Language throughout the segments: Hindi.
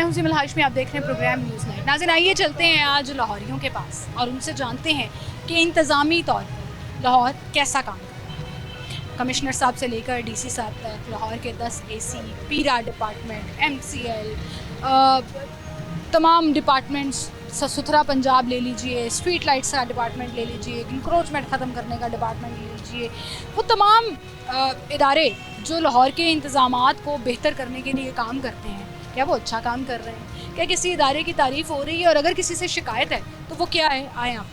हूं सिमल हाशमी, आप देख रहे हैं प्रोग्राम न्यूज़ नाइट। नाज़रीन, आइए चलते हैं आज लाहौरियों के पास और उनसे जानते हैं कि इंतज़ामी तौर पर लाहौर कैसा काम करता है। कमिश्नर साहब से लेकर डीसी साहब तक लाहौर के 10 एसी, पीरा डिपार्टमेंट, MCL, तमाम डिपार्टमेंट्स, सुथरा पंजाब ले लीजिए, स्ट्रीट लाइट्स का डिपार्टमेंट ले लीजिए, इंक्रोचमेंट ख़त्म करने का डिपार्टमेंट ले लीजिए, वो तमाम इदारे जो लाहौर के इंतज़ामात को बेहतर करने के लिए काम करते हैं, क्या वो अच्छा काम कर रहे हैं? क्या किसी इदारे की तारीफ़ हो रही है? और अगर किसी से शिकायत है तो वो क्या है? आए आप।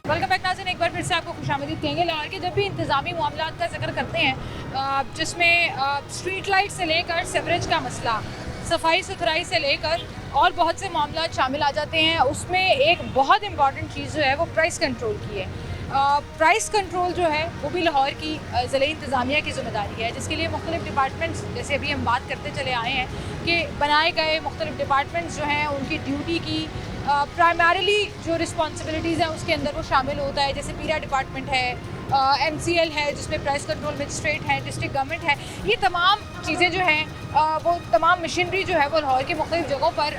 वेलकम बैक नाज़रीन, एक बार फिर से आपको खुशामदीद कहेंगे। लाहौर के जब भी इंतज़ामी मामलात का जिक्र करते हैं, जिसमें स्ट्रीट लाइट से लेकर सीवरेज का मसला, सफाई सुथराई से लेकर और बहुत से मामला शामिल आ जाते हैं, उसमें एक बहुत इंपॉर्टेंट चीज़ जो है वो प्राइस कंट्रोल की है। प्राइस कंट्रोल जो है वो भी लाहौर की ज़िले इंतज़ामिया की ज़िम्मेदारी है, जिसके लिए मुख्तलिफ डिपार्टमेंट्स, जैसे अभी हम बात करते चले आए हैं कि बनाए गए मुख्तलिफ डिपार्टमेंट्स जो हैं उनकी ड्यूटी की प्राइमरीली जो रिस्पॉन्सिबिलिटीज़ हैं उसके अंदर वो शामिल होता है। जैसे पीरा डिपार्टमेंट है, MCL है जिसमें प्राइस कंट्रोल मजिस्ट्रेट है, डिस्ट्रिक्ट गवर्नमेंट है, ये तमाम चीज़ें जो हैं वो तमाम मशीनरी जो है वो लाहौर के मुख्तलिफ जगहों पर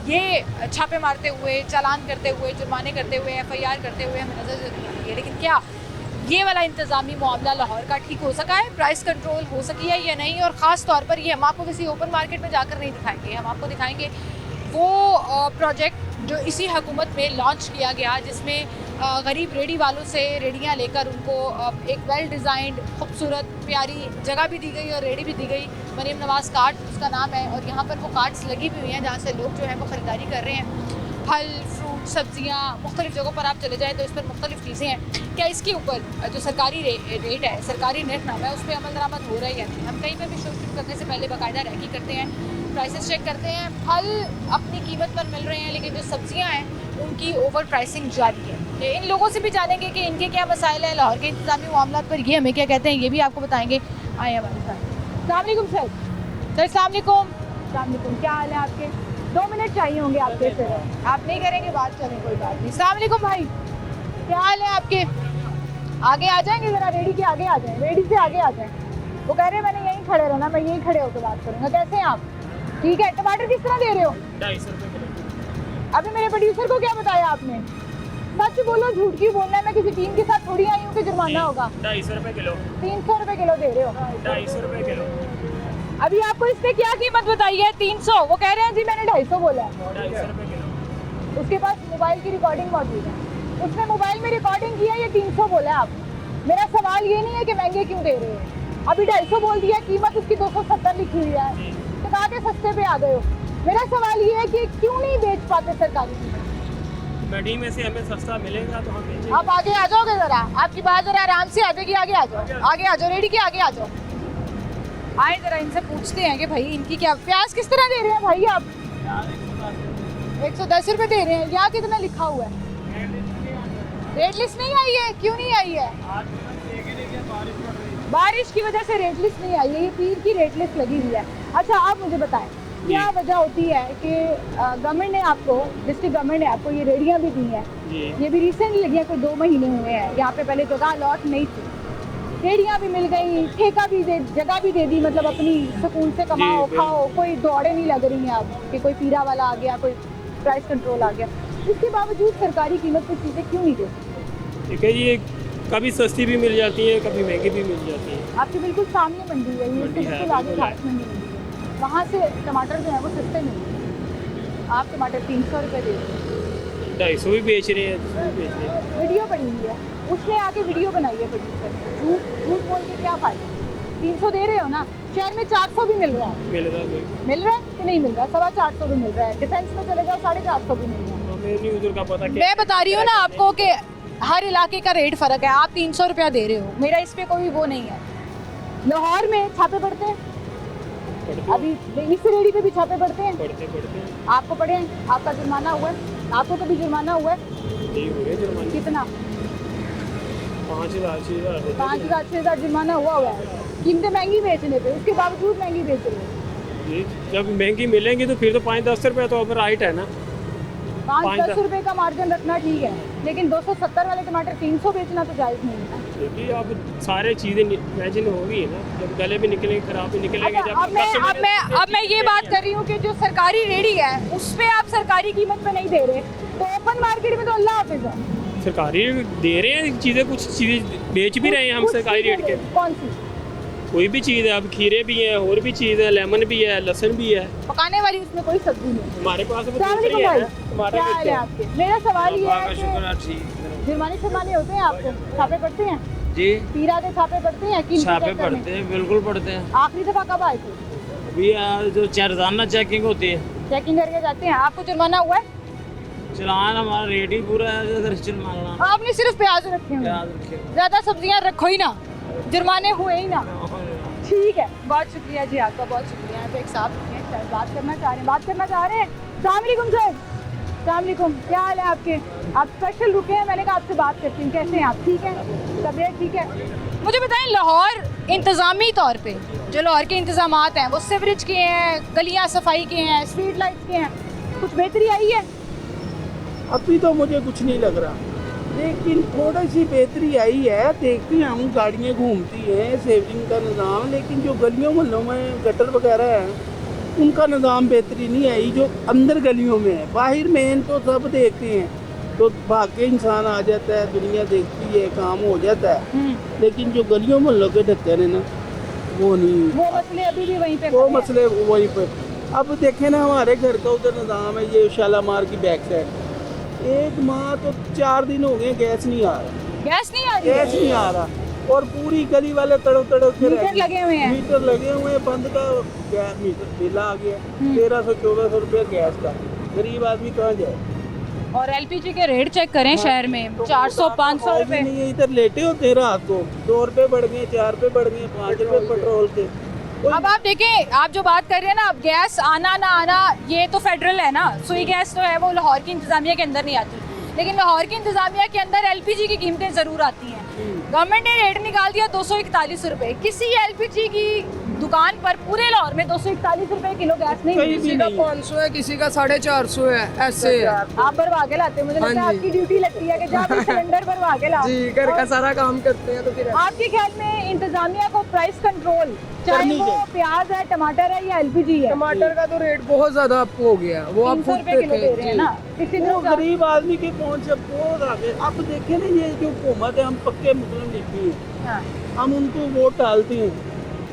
ये छापे मारते हुए, चालान करते हुए, जुर्माने करते हुए, FIR करते हुए हमें नज़र ज़रूर आती है। लेकिन क्या ये वाला इंतज़ामी मामला लाहौर का ठीक हो सका है? प्राइस कंट्रोल हो सकी है या नहीं? और ख़ास तौर पर ये हम आपको किसी ओपन मार्केट में जाकर नहीं दिखाएंगे, हम आपको दिखाएंगे वो प्रोजेक्ट जो इसी हुकूमत में लॉन्च किया गया, जिसमें गरीब रेडी वालों से रेडियाँ लेकर उनको एक वेल डिज़ाइंड खूबसूरत प्यारी जगह भी दी गई और रेडी भी दी गई। मरीम नवाज़ कार्ट उसका नाम है, और यहाँ पर वो कार्ट्स लगी हुई हैं जहाँ से लोग जो है वो ख़रीदारी कर रहे हैं। फल, फ्रूट, सब्जियाँ, मुख्तलिफ जगहों पर आप चले जाएँ तो इस पर मुख्तलिफ चीज़ें हैं। क्या इसके ऊपर जो सरकारी रेट है, सरकारी निर्खनामा है, उस पर अमल दरामद हो रहा है या नहीं? हम कहीं पर भी शो शुरू करने से पहले बाकायदा रैकी करते हैं, प्राइसेस चेक करते हैं। फल अपनी कीमत पर मिल रहे हैं, लेकिन जो सब्जियां हैं उनकी ओवर प्राइसिंग जारी है। इन लोगों से भी जानेंगे कि इनके क्या मसाइल है, लाहौर के इंतज़ामी मामलात पर ये हमें क्या कहते हैं, ये भी आपको बताएंगे। आए हमारे साथ। अस्सलाम वालेकुम सर। सर अस्सलाम वालेकुम, क्या हाल है आपके? 2 मिनट चाहिए होंगे आपके सर, आप नहीं करेंगे बात, चलें कोई बात नहीं। अस्सलाम वालेकुम भाई, क्या हाल है आपके? आगे आ जाएंगे ज़रा, रेडी के आगे आ जाएँ, रेडी से आगे आ जाएँ। वो कह रहे हैं मैंने यहीं खड़े रहना, मैं यहीं खड़े होकर बात करूँगा। कैसे हैं आप? ठीक है। टमाटर किस तरह दे रहे हो? 250 रुपये किलो। अभी मेरे प्रोड्यूसर को क्या बताया आपने? सच बोलो, झूठ क्यों बोलना है? मैं किसी टीम के साथ थोड़ी आई हूँ कि जुर्माना होगा। 250 रुपये किलो। 300 रुपये किलो दे रहे हो? 250 रुपये किलो। अभी आपको इसने क्या कीमत बताई है? 300। वो कह रहे हैं जी मैंने 250 बोला है। 250 रुपये किलो। उसके पास मोबाइल की रिकॉर्डिंग मौजूद है, उसने मोबाइल में रिकॉर्डिंग की है, ये 300 बोला है आप। मेरा सवाल ये नहीं है कि महंगे क्यों दे रहे हो, अभी 250 बोल दिया, कीमत उसकी 270 लिखी हुई है, तो कहा के सस्ते पे आ गए हो। मेरा सवाल ये है कि क्यों नहीं बेच पाते सरकारी? मंडी में से हमें सस्ता मिलेगा तो हम बेचेंगे। आप आगे आ जाओगे ज़रा, आपकी बात ज़रा आराम से आ जाएगी। आगे आ जाओ, आगे आ जाओ, रेडी के आगे आ जाओ। आए ज़रा इनसे पूछते हैं कि भाई इनकी क्या। प्याज किस तरह दे रहे हैं भाई आप? 110 रुपये दे रहे हैं। यहाँ कितना लिखा हुआ है? रेट लिस्ट नहीं आई है? क्यों नहीं आई है? बारिश की वजह से रेट लिस्ट नहीं आई है, ये पीर की रेट लिस्ट लगी हुई है। अच्छा आप मुझे बताएं क्या वजह होती है कि गवर्नमेंट ने आपको, डिस्ट्रिक्ट गवर्नमेंट ने आपको ये रेडियाँ भी दी हैं, ये भी रिसेंटली लगी हैं, कोई 2 महीने हुए हैं, यहाँ पे पहले जगह अलॉट नहीं थी, रेडियाँ भी मिल गई, ठेका भी दे, जगह भी दे दी, मतलब अपनी सुकून से कमाओ खाओ, कोई दौड़े नहीं लग रही हैं अब कि कोई पीरा वाला आ गया, कोई प्राइस कंट्रोल आ गया। इसके बावजूद सरकारी कीमत पर चीज़ें क्यों नहीं देती? ठीक है, ये कभी सस्ती भी मिल जाती है, कभी महंगी भी मिल जाती है। आपके बिल्कुल सामने मंडी है, ये इसके बिल्कुल आगे घाट मंडी है, वहाँ से टमाटर जो है वो सस्ते मिलते हैं। आप टमाटर 300 रुपये दे रहे हैं, 250 भी बेच रहे हैं, 200 भी बेच रहे हैं। वीडियो बनी हुई है, उसने आके वीडियो बनाई है प्रोड्यूसर ने, झूठ बोल के क्या फायदा? 300 दे रहे हो ना, शहर में 400 भी मिल रहा है। मिल रहा है कि नहीं मिल रहा? 450 भी मिल रहा है, डिफेंस में चले जाओ 450 भी मिल रहा है। हमें नहीं उधर का पता। मैं बता रही हूँ ना आपको कि हर इलाके का रेट फ़र्क है। आप 300 रुपया दे रहे हो, मेरा इस पर कोई वो नहीं है। लाहौर में छापे पड़ते हैं, अभी इस रेडी पे भी छापे पड़ते हैं। पड़ते आपको पड़े हैं? आपका जुर्माना हुआ है? आपको कभी जुर्माना हुआ है? जुर्माना कितना? 5,000 6,000 5,000 6,000 जुर्माना हुआ है। कीमतें महंगी बेचने पे, उसके बावजूद महंगी बेच रहे हो। ये जब महंगी मिलेंगी तो फिर तो 5-10 रुपये तो अब राइट है ना। 5-10 रुपए का मार्जिन रखना ठीक है, लेकिन 270 वाले टमाटर 300 बेचना तो जायज़ नहीं है। क्योंकि अब सारे चीज़ें इमेजिन होगी ना, जब गले भी निकलेंगे, खराब भी निकलेंगे। अच्छा, जब अब मैं ये बात कर रही हूँ कि जो सरकारी रेडी है उस पे आप सरकारी कीमत पे नहीं दे रहे, तो ओपन मार्केट में तो अल्लाह हाफिज़ है। सरकारी दे रहे हैं चीज़ें, कुछ चीज़ें बेच भी रहे हैं हम कुछ सरकारी चीज़ें रेट के। कौन सी? कोई भी चीज़ है, अब खीरे भी हैं, और भी चीज़ है, लेमन भी है, लहसुन भी है। पकाने वाली उसमें कोई सब्जी नहीं। हमारे पास वो अस्सलाम दूसरी वालेकुम है भाई, ना, टमाटर क्या हाल बेचते है हैं। आपके? मेरा सवाल ये है शुक्र कि ठीक जुर्माने होते हैं आपको, छापे पड़ते हैं, जी। पीरा के छापे पड़ते हैं, कीमतें छापे चेक करने? पड़ते हैं, बिल्कुल पड़ते हैं। आखिरी दफा कब आए थे? अभी जो रोजाना चेकिंग होती है, चेकिंग करके जाते हैं। आपको जुर्माना हुआ है? चलान हमारा रेट ही पूरा है। अगर चलाना आपने सिर्फ प्याज रखे हुए, याद रखे। ज्यादा सब्जियां रखो ही ना, जुर्माने हुए ही ना। ठीक है, बहुत शुक्रिया जी आपका, बहुत शुक्रिया। यहाँ पे एक साहब हैं, शायद बात करना चाह रहे हैं, बात करना चाह रहे हैं। अस्सलाम वालेकुम सर। अस्सलाम वालेकुम, क्या हाल है आपके? आप स्पेशल रुके हैं, मैंने कहा आपसे बात करती हूँ। कैसे हैं आप? ठीक है, तबीयत ठीक है? मुझे बताएं, लाहौर इंतज़ामी तौर पे जो लाहौर के इंतज़ामात हैं वो सीवरेज के हैं, गलियाँ सफाई के हैं, स्ट्रीट लाइट्स के हैं, कुछ बेहतरी आई है? अभी तो मुझे कुछ नहीं लग रहा, लेकिन थोड़ी सी बेहतरी आई है। देखते हैं हम, गाड़ियाँ घूमती हैं, सेविंग का निज़ाम, लेकिन जो गलियों मोहल्लों में गटर वगैरह हैं उनका निज़ाम बेहतरी नहीं आई जो अंदर गलियों में है। बाहर मेन तो सब देखते हैं, तो भाग के इंसान आ जाता है, दुनिया देखती है, काम हो जाता है, लेकिन जो गलियों मोहल्लों के ढक्कन है ना, वो नहीं, वो मसले अभी भी वहीं पे वो खड़े हैं। मसले वहीं पर। अब देखें ना, हमारे घर का उधर निज़ाम है, ये शालामार की बैक साइड, एक माह तो 4 दिन हो गए गैस नहीं आ रहा, गैस नहीं आ रही गैस नहीं आ रहा, और पूरी गली वाले तड़प तड़प के मीटर लगे हुए हैं। मीटर लगे हुए हैं, बंद का गैस मीटर बिल आ गया 1300-1400 रुपया गैस का। गरीब आदमी कहाँ जाए? और एलपीजी के रेट चेक करें शहर में, 400-500 रुपए। नहीं है, इधर लेटे होते हैं रात को, 2 रुपये बढ़ गए, 4 रुपये बढ़ गए, 5 रुपये पेट्रोल के। अब आप देखें, आप जो बात कर रहे हैं ना, अब गैस आना ना आना ये तो फेडरल है ना, सुई गैस तो है, वो लाहौर की इंतजामिया के अंदर नहीं आती, लेकिन लाहौर की इंतजामिया के अंदर एलपीजी की कीमतें ज़रूर आती हैं। गवर्नमेंट ने रेट निकाल दिया 241 रुपए। किसी एलपीजी की दुकान पर पूरे लाहौर में 241 रुपए किलो गैस नहीं कहीं मिलती। भी नहीं। 500 है, किसी का 450 है, ऐसे है। आप भरवा के लाते हैं, मुझे लगता है हाँ जी। आपकी ड्यूटी लगती है कि जहाँ पे सिलेंडर भरवा के लाओ। जी, घर का और सारा काम करते हैं तो फिर आपके ख्याल में इंतजामिया को प्राइस कंट्रोल, चाहे करनी वो चाहिए। प्याज है, टमाटर है या एलपीजी है, टमाटर का तो रेट बहुत ज्यादा अप हो गया, वो आप 300 खुद रुपए किलो दे देखें। रहे हैं जी। ना। किसी वो दिन का गरीब आदमी के पहुंच से बहुत आगे। अब देखे ना, ये जो हुकूमत है, हम पक्के मुस्लिम लीगी हैं, हाँ। हम उनको वोट डालते हैं,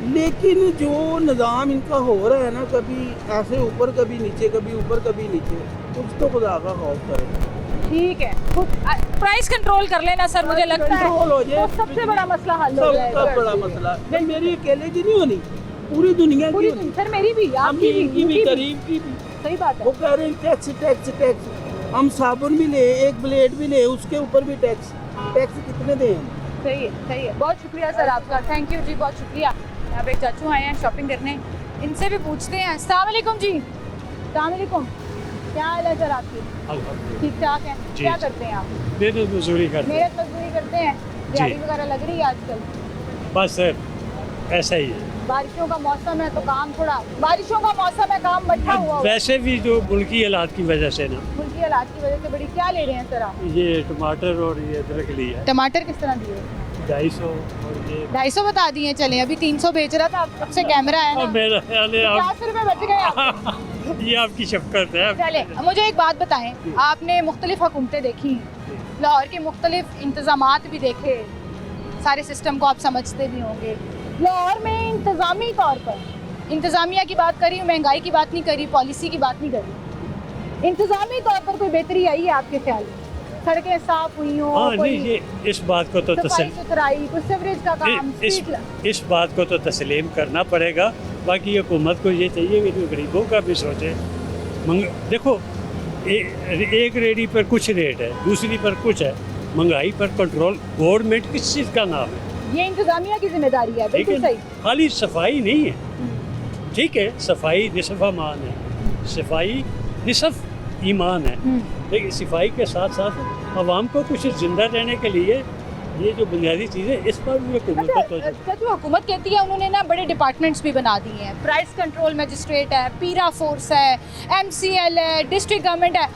लेकिन जो निज़ाम इनका हो रहा है ना, कभी ऐसे ऊपर कभी नीचे, कभी ऊपर कभी नीचे, कुछ तो खुदा का खौफ करे। ठीक है, कुछ प्राइस कंट्रोल कर लेना सर, मुझे लगता है कंट्रोल हो जाए, तो सबसे बड़ा मसला हल हो सबका जाएगा। बड़ा मसला। भाई मेरी अकेले की नहीं होनी, पूरी दुनिया की पूरी होनी, सर मेरी भी, आपकी अमीर की भी, उनकी भी। गरीब की भी। सही बात है। वो कह रहे हैं टैक्स टैक्स टैक्स। हम साबुन भी ले, एक ब्लेड भी ले, उसके ऊपर भी टैक्स। टैक्स कितने दें? सही है, सही है। बहुत शुक्रिया सर आपका, थैंक यू जी, बहुत शुक्रिया। यहाँ पे एक चाचू आए हैं शॉपिंग करने, इनसे भी पूछते हैं। अस्सलाम वालेकुम जी। अस्सलाम वालेकुम, क्या हाल है सर आपकी? ठीक ठाक है। जी, क्या जी। करते हैं आप? मेहनत मजदूरी करते हैं। मेहनत मजदूरी करते हैं। दिहाड़ी वगैरह लग रही है आजकल? बस सर ऐसा ही है। बारिशों का मौसम है तो काम थोड़ा, बारिशों का मौसम है, काम बचा हुआ होगा। वैसे भी जो मुल्की हालात की वजह से ना, मुल्की हालात की वजह से बड़ी। क्या ले रहे हैं सर आप? ये टमाटर और ये अदरक लिया है टमाटर किस तरह दिए? 250 और ये 250 बता दिए, चले अभी 300 बेच रहा था, अब से कैमरा है ना, अब मेरा ख्याल है 50 रुपए बच गए आपके। आप ये आपकी शफकत है। चले, मुझे एक बात बताएं, आपने मुख्तलिफ हुकूमतें देखी हैं, लाहौर के मुख्तलिफ इंतज़ामात भी देखे, सारे सिस्टम को आप समझते भी होंगे। लाहौर में इंतज़ामी तौर पर, इंतज़ामिया की बात करी, महंगाई की बात नहीं करी, पॉलिसी की बात नहीं करी, इंतज़ामी तौर पर कोई बेहतरी आई है आपके ख्याल में? सड़कें साफ हुई हों, हाँ कोई नहीं, ये इस बात को तो सफाई सुथराई, कोई सीवरेज का काम, इस बात को तो तस्लीम करना पड़ेगा। बाकी हुकूमत को ये चाहिए कि जो गरीबों का भी सोचे। देखो, एक रेडी पर कुछ रेट है, दूसरी पर कुछ है। महंगाई पर कंट्रोल गवर्नमेंट किस चीज़ का नाम है? ये इंतज़ामिया की जिम्मेदारी है, बिल्कुल लेकिन सही। खाली सफाई नहीं है, ठीक है, सफाई निसफ अमान है, सफाई निसफ ईमान है, लेकिन सफाई के साथ साथ आवाम को कुछ ज़िंदा रहने के लिए ये जो बुनियादी चीज़ें इस पर भी हुकूमत का तो अच्छा, जो हुकूमत कहती है उन्होंने ना बड़े डिपार्टमेंट्स भी बना दिए हैं। प्राइस कंट्रोल मजिस्ट्रेट है, पीरा फोर्स है, MCL है, डिस्ट्रिक्ट गवर्नमेंट है,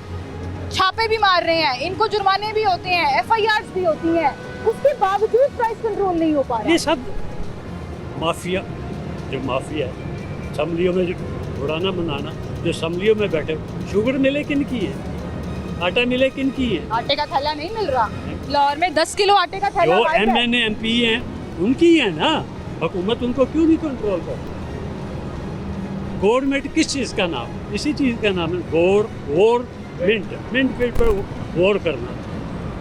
छापे भी मार रहे हैं, इनको जुर्माने भी होते हैं, FIRs भी होती हैं, उसके बावजूद प्राइस कंट्रोल नहीं हो पा रहा। ये सब माफिया, जो माफिया है असम्बलियों में जो उड़ाना बनाना, जो असम्बलियों में बैठे, शुगर मिले किन की है, आटा मिले किन की है, आटे का थैला नहीं मिल रहा। लाहौर में 10 किलो आटे का थैला जो गायब है। MNA MP हैं उनकी है ना, हुकूमत उनको क्यों नहीं कंट्रोल कर? गवर्नमेंट किस चीज़ का नाम? इसी चीज़ का नाम है मिंट पर वोर करना।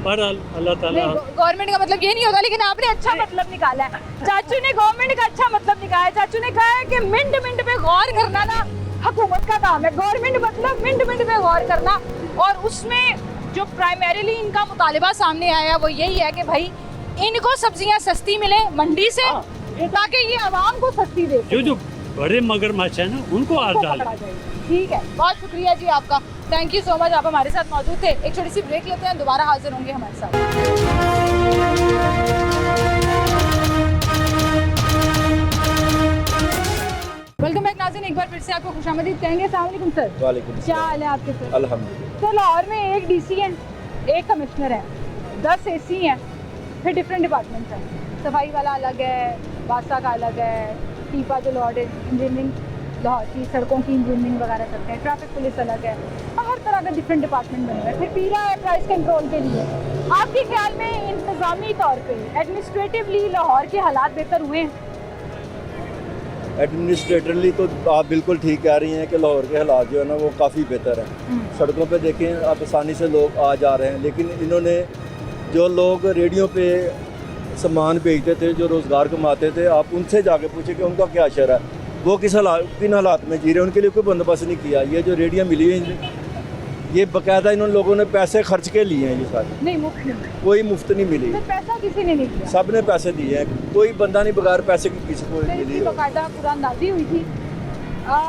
पर अल्लाह ताला गवर्नमेंट का मतलब ये नहीं होता, लेकिन आपने अच्छा मतलब निकाला है। चाचू ने गवर्नमेंट का अच्छा मतलब निकाला है। चाचू ने कहा है कि मिंट पे गौर करना ना हुकूमत का काम है। गवर्नमेंट मतलब मिंट पे गौर करना, और उसमें जो प्राइमरीली इनका मुतालिबा सामने आया वो यही है कि भाई इनको सब्जियां सस्ती मिले मंडी से, ताकि ये आवाम को सस्ती दे। जो बड़े मगरमच्छ है ना उनको हाथ डाल। ठीक है, बहुत शुक्रिया जी आपका, थैंक यू सो मच, आप हमारे साथ मौजूद थे। एक छोटी सी ब्रेक लेते हैं, दोबारा हाजिर होंगे हमारे साथ। वेलकम बैक नाज़रीन, एक बार फिर से आपको खुशामदीद कहेंगे। अस्सलाम वालेकुम सर। वालेकुम क्या हाल है आपके सर? अल्हम्दुलिल्लाह। तो लाहौर में एक DC है, एक कमिश्नर है, 10 AC हैं, फिर डिफरेंट डिपार्टमेंट्स हैं। सफाई वाला अलग है, बासा का अलग है, टीपा जो लॉर्ड इंजीनियरिंग लाहौर की सड़कों की इंजीनियरिंग वगैरह करते हैं, ट्रैफिक पुलिस अलग है, और हर तरह का डिफरेंट डिपार्टमेंट बने हुए हैं। फिर पीरा है प्राइस कंट्रोल के लिए। आपके ख्याल में इंतज़ामी तौर पे एडमिनिस्ट्रेटिवली लाहौर के हालात बेहतर हुए हैं? एडमिनिस्ट्रेटरली तो आप बिल्कुल ठीक कह रही हैं कि लाहौर के हालात जो है ना वो काफ़ी बेहतर हैं। सड़कों पे देखें आप, आसानी से लोग आ जा रहे हैं, लेकिन इन्होंने जो लोग रेडियो पे सामान बेचते थे, जो रोज़गार कमाते थे, आप उनसे जाके पूछे कि उनका क्या असर है, वो किन हालात में जी रहे हैं, उनके लिए कोई बंदोबस्त नहीं किया। ये जो रेडियो मिली है, ये बाकायदा इन लोगों ने पैसे खर्च के लिए हैं, ये सारे नहीं, मुफ्त नहीं, कोई मुफ्त नहीं मिली, फिर पैसा किसी ने नहीं दिया, सब ने पैसे दिए हैं। कोई बंदा नहीं बगैर पैसे की किसी को मिली है। बाकायदा कुरानदाजी हुई थी।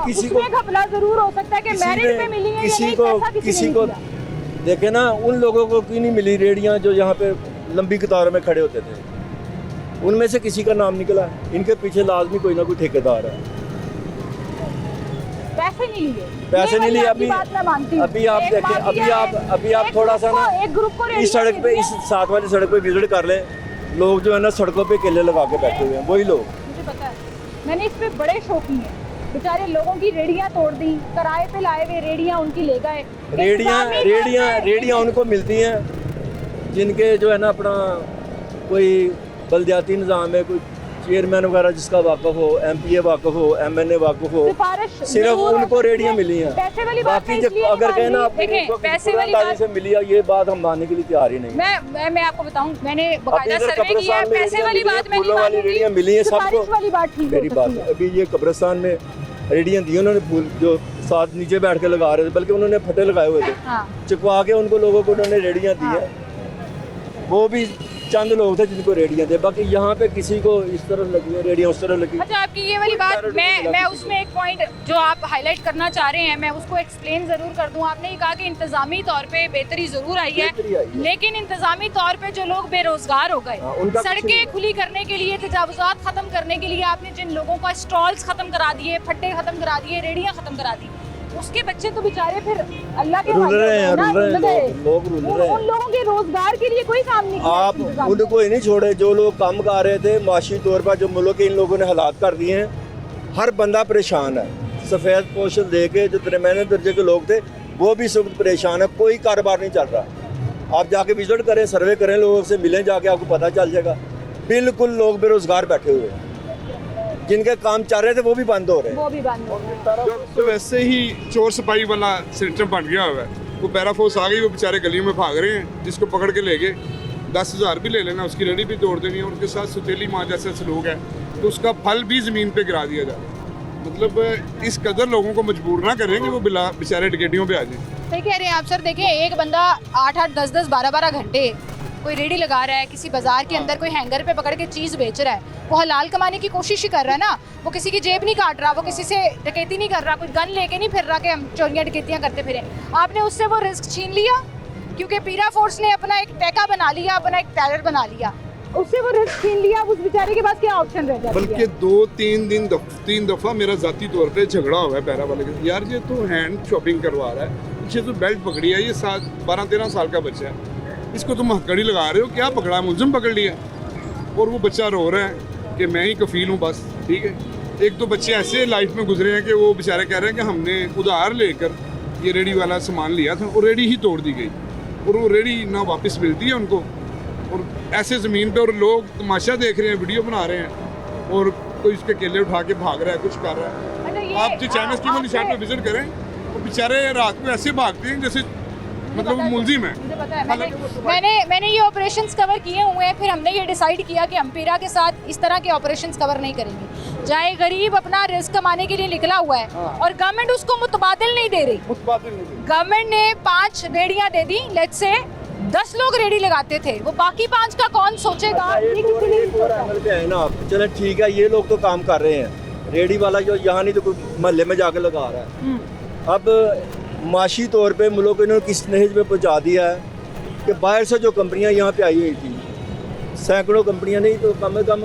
किसी उसमें घपला जरूर हो सकता है कि किसी मेरिट ने- पे मिली है या किसी नहीं, को पैसा किसी किसी ने को नहीं दिया। देखे ना, उन लोगों को क्यों नहीं मिली रेडियां जो यहाँ पे लंबी कतार में खड़े होते थे, उनमें से किसी का नाम निकला। इनके पीछे लाजमी कोई ना कोई ठेकेदार है। पैसे नहीं लिए, पैसे ये नहीं लिए। वाली आपकी बात मैं मानती हूँ। अभी आप एक देखें, माफिया है, अभी आप एक थोड़ा ग्रुप सा को- ना एक ग्रुप को इस रेडियो सड़क पे, दे इस दिया। साथ वाली सड़क पे विजिट कर लें, लोग जो है ना सड़कों पे केले लगा के बैठे हुए हैं, वही लोग। मुझे पता है, मैंने इस पे बड़े शौकीन हैं। बेचारे लोगों की रेडियां तोड़ दी, किराए पे लाए हुए रेडियां उनकी ले गए। रेडियां उनको मिलती हैं जिनके जो है ना अपना कोई बल्दियाती निज़ाम है, कोई चेयरमैन वगैरह जिसका वाकफ हो, MPA वाकफ हो, MNA वाकफ हो, सिफारिश सिर्फ जरूर उनको हो सकती रेडियां है। मिली हैं। पैसे वाली बात बाकी मैं जब इसलिए अगर नहीं कहना मान आप रही। देखें, पैसे वाली बात से मिली है, ये बात हम मानने के लिए तैयार ही नहीं है। मैं आपको बताऊं, मैंने अभी बाकायदा इधर सर्वे किया है, कब्रिस्तान में पैसे वाली रेडियां बात मैं नहीं फूलों वाली मानूंगी। रेडियां मिली हैं सबको। सिफारिश वाली बात ठीक मेरी हो बात सकती है, है। अभी ये कब्रिस्तान में रेडियां दी उन्होंने, फूल जो साथ नीचे बैठ के लगा रहे थे, बल्कि उन्होंने फटे लगाए हुए थे, हाँ, चुकवा के उनको लोगों को उन्होंने रेडियां दी है। वो भी चंद लोग थे जिनको रेडियां थे, बाकी यहाँ पे किसी को इस तरह लगी है रेडियां, उस तरह लगी। अच्छा, आपकी ये वाली बात मैं उसमें एक पॉइंट जो आप हाईलाइट करना चाह रहे हैं, मैं उसको एक्सप्लेन ज़रूर कर दूं। आपने ये कहा कि इंतज़ामी तौर पे बेहतरी ज़रूर आई बेहतरी आई है, है। लेकिन इंतज़ामी तौर पे जो लोग बेरोज़गार हो हाँ, गए, उनका कुछ नहीं सड़कें है। खुली करने के लिए, तजावुज़ात ख़त्म करने के लिए आपने जिन लोगों का स्टॉल्स ख़त्म करा दिए, फट्टे ख़त्म करा दिए, रेडियाँ ख़त्म करा दी, उसके बच्चे तो बेचारे फिर अल्लाह के रुल हवाले रहे हैं, हो ना, रुल रहे हैं, रुल गए। लोग रुल रहे हैं। उन लोगों के रोज़गार के लिए कोई काम नहीं किया आप इंतज़ाम ने। उनको ही नहीं छोड़े, जो लोग काम कर रहे थे माशी तौर पर, जो मुल्क के इन लोगों ने हालात कर दिए हैं, हर बंदा परेशान है। सफ़ेद पोशन दे के जो दरमियाने दर्जे के लोग थे वो भी इस वक्त परेशान है, कोई कारोबार नहीं चल रहा। आप जाके विजिट करें, सर्वे करें, लोगों से मिलें जाके, आपको पता चल जाएगा। बिल्कुल लोग बेरोजगार बैठे हुए हैं, जिनके काम चल रहे थे वो भी बंद हो रहे हैं। वो भी बंद हो गया। तो वैसे ही चोर सिपाही वाला सिस्टम बन गया हुआ है। वो पैरा फोर्स आ गई, वो बेचारे गलियों में भाग रहे हैं, जिसको पकड़ के ले गए 10,000 भी ले लेना, उसकी रेडी भी तोड़ देनी, और उनके साथ सुतेली माँ जैसे सलूक है, तो उसका फल भी ज़मीन पे गिरा दिया जाए। मतलब इस कदर लोगों को मजबूर ना करें कि वो बेचारे टिकटियों पे आ जाए। सही कह रहे हैं आप सर। देखें, एक बंदा 8-8, 10-10, 12-12 घंटे कोई रेडी लगा रहा है, किसी बाजार के अंदर कोई हैंगर पे पकड़ के चीज़ बेच रहा है, वो हलाल कमाने की कोशिश ही कर रहा है ना। वो किसी की जेब नहीं काट रहा, वो किसी से डकैती नहीं कर रहा, कोई गन लेके नहीं फिर रहा कि हम चोरियाँ डकैतियाँ करते फिरें। आपने उससे वो रिस्क छीन लिया, क्योंकि पीरा फोर्स ने अपना एक टैका बना लिया, अपना एक टेरर बना लिया। उससे वो रिस्क छीन लिया, उस बेचारे के पास क्या ऑप्शन रह जाता बल्कि 2-3 दफ़ा मेरा ज़ाती तौर पे झगड़ा हुआ है पैरा वाले के। यार ये तो हैंड शॉपिंग करवा रहा है, पीछे तो बेल्ट पकड़ी है, ये 12-13 साल का बच्चा है, इसको तुम हथकड़ी लगा रहे हो, क्या पकड़ा, मुलजिम पकड़ लिया। और वो बच्चा रो रहा है कि मैं ही कफील हूँ बस, ठीक है। एक तो बच्चे ऐसे लाइफ में गुजरे हैं कि वो बेचारे कह रहे हैं कि हमने उधार लेकर ये रेडी वाला सामान लिया था और रेडी ही तोड़ दी गई, और वो रेडी ना वापस मिलती है उनको। और ऐसे ज़मीन पे और लोग तमाशा देख रहे हैं, वीडियो बना रहे हैं, और कोई उसके केले उठा के भाग रहा है, कुछ कर रहा है। आप जो चाइना स्कीम निशान पे विजिट करें, वो बेचारे रात में ऐसे भागते हैं जैसे मतलब वो मुलजिम है। मुझे पता है, मैंने ये ऑपरेशंस कवर किए हुए हैं, फिर हमने ये डिसाइड किया कि अम्पेरा के साथ इस तरह के ऑपरेशंस कवर नहीं करेंगे। चाहे गरीब अपना रिस्क कमाने के लिए निकला हुआ है और गवर्नमेंट उसको मुतबादिल नहीं दे रही। गवर्नमेंट ने 5 रेडियां दे दी, लेट्स से 10 लोग रेडी लगाते थे, वो बाकी 5 का कौन सोचेगा? ये किसी ने नहीं सोचा। है ना, चलो ठीक है, ये लोग तो काम कर रहे हैं, रेडी वाला जो यहाँ नहीं तो कोई मोहल्ले में जाकर लगा रहा है। अब माशी तौर पे मुल्क को इन्होंने किस नहज में पहुँचा दिया है कि बाहर से जो कंपनियाँ यहाँ पे आई हुई थी, सैकड़ों कंपनियाँ नहीं तो कम से कम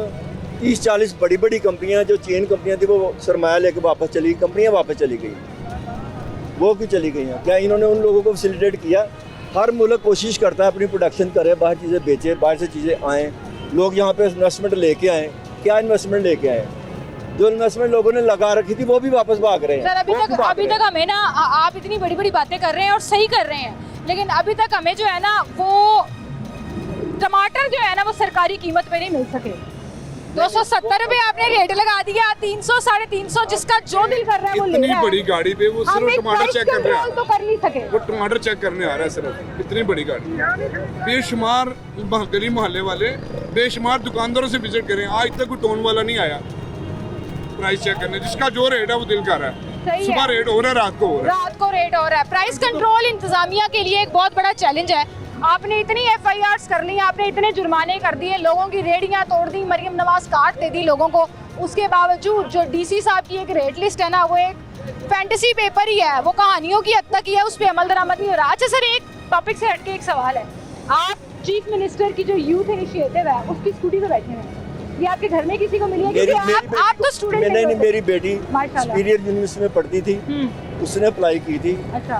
30-40 बड़ी बड़ी कंपनियाँ जो चेन कंपनियाँ थी, वो सरमाया लेके वापस चली, कंपनियाँ वापस चली गई। वो क्यों चली गई हैं? क्या इन्होंने उन लोगों को फैसिलिटेट किया? हर मुल्क कोशिश करता है अपनी प्रोडक्शन करे, बाहर चीज़ें बेचे, बाहर से चीज़ें आएँ, लोग यहाँ पे इन्वेस्टमेंट लेके आएँ। क्या इन्वेस्टमेंट लेके आए? जो इन्वेस्टमेंट लोगों ने लगा रखी थी वो भी वापस भाग रहे हैं। सर अभी तक हमें ना, आप इतनी बड़ी बड़ी बातें कर रहे हैं और सही कर रहे हैं, लेकिन अभी तक हमें जो है ना वो टमाटर जो है ना वो सरकारी कीमत पे नहीं मिल सके। 270 रुपए आपने रेट लगा दिया, 300-350, जिसका जो दिल कर रहा है वो ले रहा है। इतनी बड़ी गाड़ी पे वो सिर्फ टमाटर चेक कर रहा है, तो कर नहीं सके, वो टमाटर चेक करने आ रहा है सिर्फ। इतनी बड़ी गाड़ी, बेशुमार गली मोहल्ले वाले बेशुमार दुकानदारों से विजिट करें, आज तक कोई टोन वाला नहीं आया प्राइस चेक करने, जिसका जो रेट है वो दिल कर रहा है। सुबह रेट हो रहा है, रात को हो रहा है, रात को रेट हो रहा है। प्राइस कंट्रोल इंतजामिया के लिए एक बहुत बड़ा चैलेंज है। आपने इतनी FIRs कर ली, आपने इतने जुर्माने कर दिए, लोगों की रेडियां तोड़ दी, मरियम नवाज काट दे दी लोगों को, उसके बावजूद जो DC साहब की एक रेट लिस्ट है ना, वो एक फैंटेसी पेपर ही है, वो कहानियों की हद तक ही है, उस पर अमल दरामद नहीं हो रहा। अच्छा सर, एक टॉपिक से हटके एक सवाल है, आप चीफ मिनिस्टर की जो यूथ इनिशिएटिव है उसकी स्कूटी पे बैठे हैं, ये आपके घर में किसी को मिली है? क्योंकि आप तो स्टूडेंट नहीं, मेरी बेटी माशाल्लाह सुपीरियर यूनिवर्सिटी में पढ़ती थी, उसने अप्लाई की थी। अच्छा।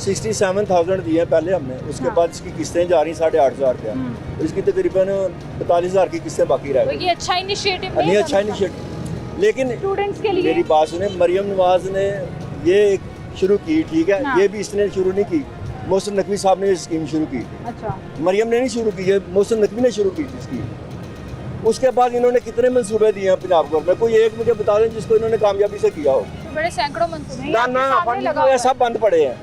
67,000 दिए पहले हमने, उसके बाद इसकी किस्तें जा रही 8,500 रुपया, इसकी तकरीबन 45,000 की किस्तें बाकी रह गई। ये अच्छा इनिशिएटिव नहीं, अच्छा इनिशिएटिव, लेकिन स्टूडेंट्स के लिए मेरी बात सुने, मरियम नवाज ने ये शुरू की, ठीक है, ये भी इसने शुरू नहीं की, मोहसिन नकवी साहब ने ये स्कीम शुरू की। अच्छा। मरियम ने नहीं शुरू की, ये मोहसिन नकवी ने शुरू की थी स्कीम। उसके बाद इन्होंने कितने मंसूबे दिए हैं पंजाब गवर्नमेंट, कोई एक मुझे बता दें जिसको इन्होंने कामयाबी से किया हो। बड़े सैकड़ों मंसूबे ना, सब बंद पड़े हैं,